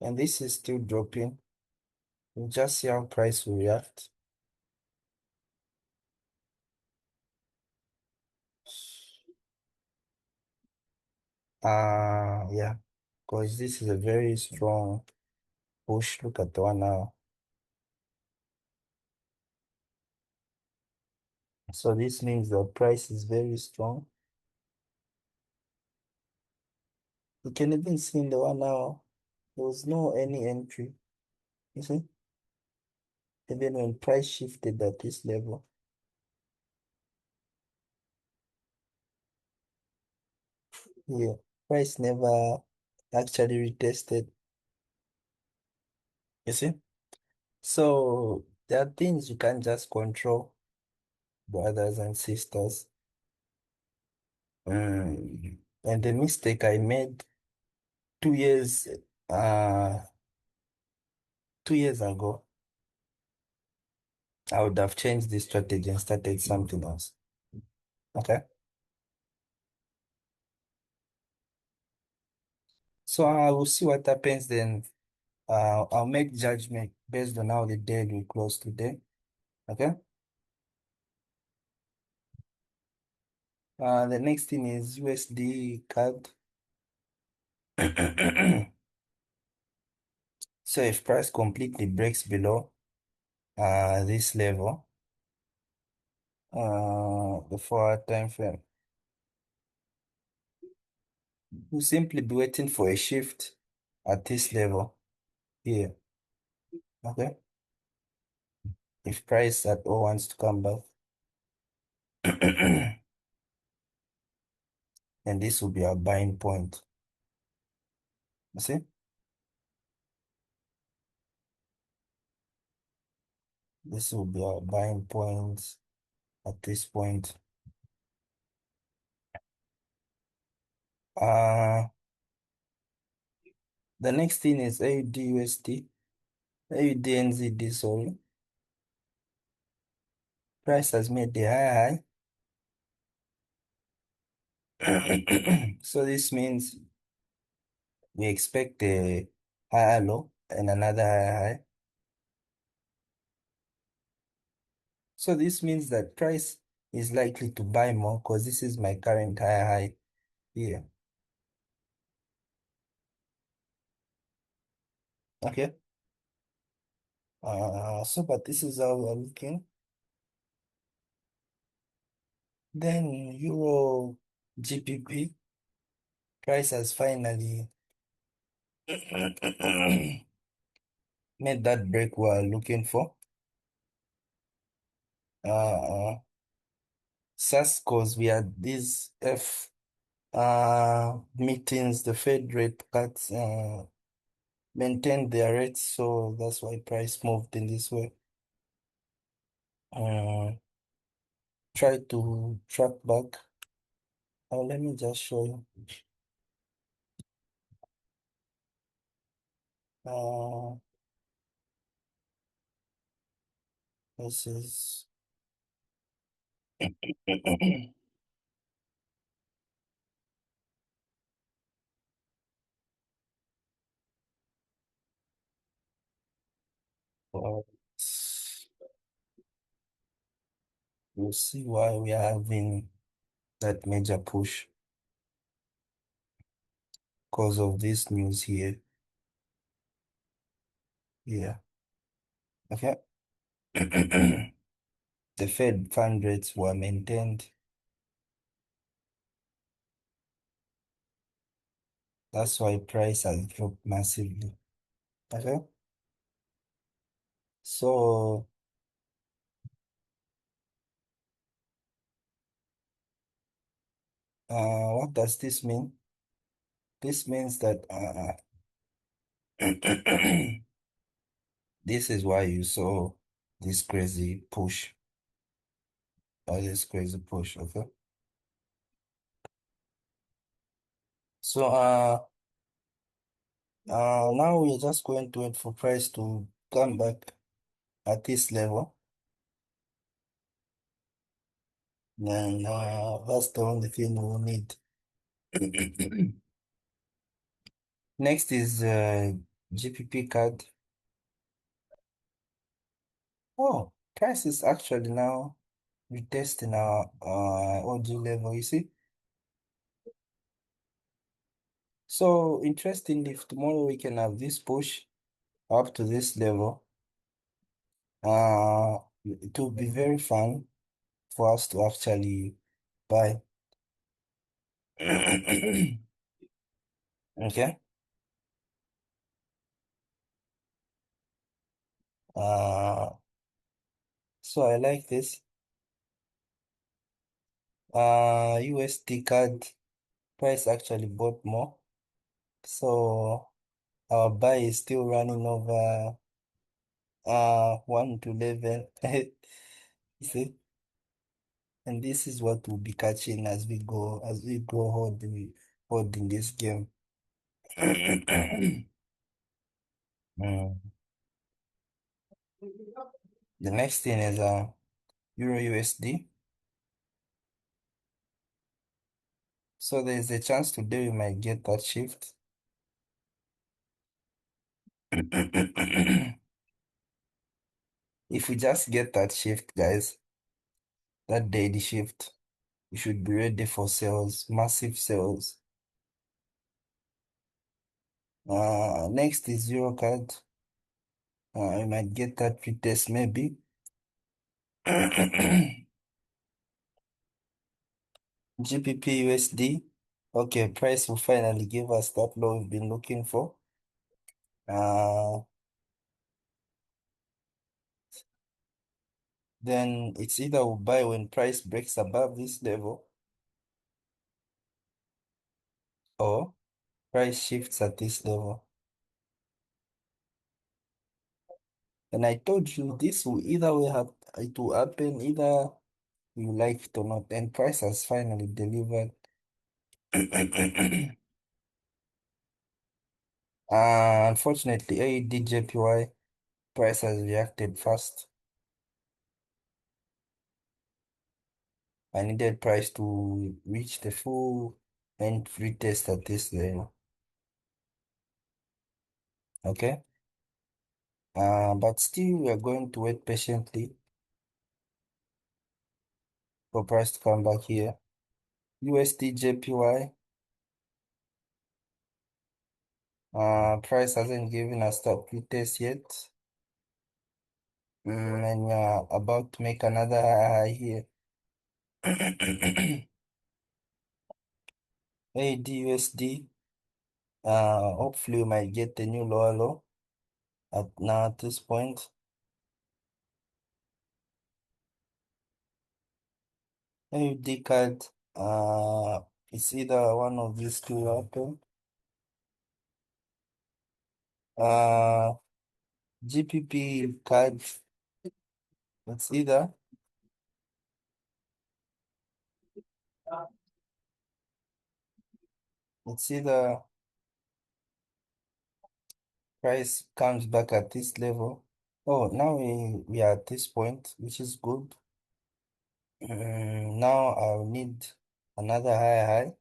and this is still dropping, we'll just see how price will react. Yeah, because this is a very strong push. Look at the one now. So this means the price is very strong. You can even see in the one now, there was no any entry. You see, even when price shifted at this level, yeah, price never actually retested. You see, so there are things you can't just control, brothers and sisters. And the mistake I made 2 years, uh, 2 years ago, I would have changed the strategy and started something else. Okay. So I will see what happens then. I'll make judgment based on how the day will close today. Okay. The next thing is USD card. So if price completely breaks below this level, the forward time frame, We'll simply be waiting for a shift at this level here. Okay. If price at all wants to come back, and this will be our buying point. You see? This will be our buying point at this point. Uh, the next thing is AUD USD. AUD NZD, sorry. Price has made the high. So this means we expect a higher low and another higher high. So this means that price is likely to buy more because this is my current higher high here. Okay. So but this is how we're looking. Then Euro GPP price has finally made that break we're looking for. Uh, Cause we had these F meetings, the Fed rate cuts maintained their rates, so that's why price moved in this way. Uh, Try to track back. Let me just show you. Uh, this is uh, we'll see why we are having that major push because of this news here. Yeah. Okay. The Fed fund rates were maintained. That's why price has dropped massively. Okay. So, what does this mean? This means that this is why you saw this crazy push or this crazy push. Okay. So, now we're just going to wait for price to come back at this level. And that's the only thing we'll need. Next is GPP card. Oh, price is actually now retesting our OG level, you see? So interesting if tomorrow we can have this push up to this level. It will be very fun for us to actually buy. Okay. Uh, so I like this. USD card price actually bought more. So our buy is still running over 1 to 11. You see? And this is what we'll be catching as we go holding this game. Mm. The next thing is Euro USD. So there's a chance today we might get that shift. If we just get that shift, guys, that daily shift, we should be ready for sales, massive sales. Next is Euro card. I might get that retest maybe. GBP USD. Okay, price will finally give us that low we've been looking for. Uh, then it's either we buy when price breaks above this level or price shifts at this level. And I told you this will either way have it will happen either you like it or not. And price has finally delivered. Unfortunately, AED price has reacted fast. I needed price to reach the full and retest at this level. Okay. But still, we are going to wait patiently for price to come back here. USD JPY, price hasn't given us that retest yet. And we are about to make another high here. ADUSD, hopefully we might get the new lower low at this point. AUD card, it's either one of these two happen. Uh, GPP card, it's either it's either price comes back at this level. Oh, now we are at this point, which is good. Now I'll need another high,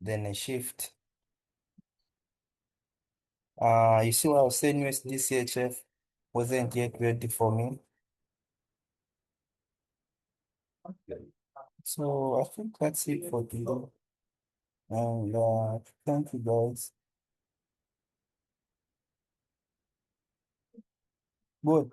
then a shift. You see what I was saying, USD CHF wasn't yet ready for me. So I think that's it for today. And thank you guys. Good.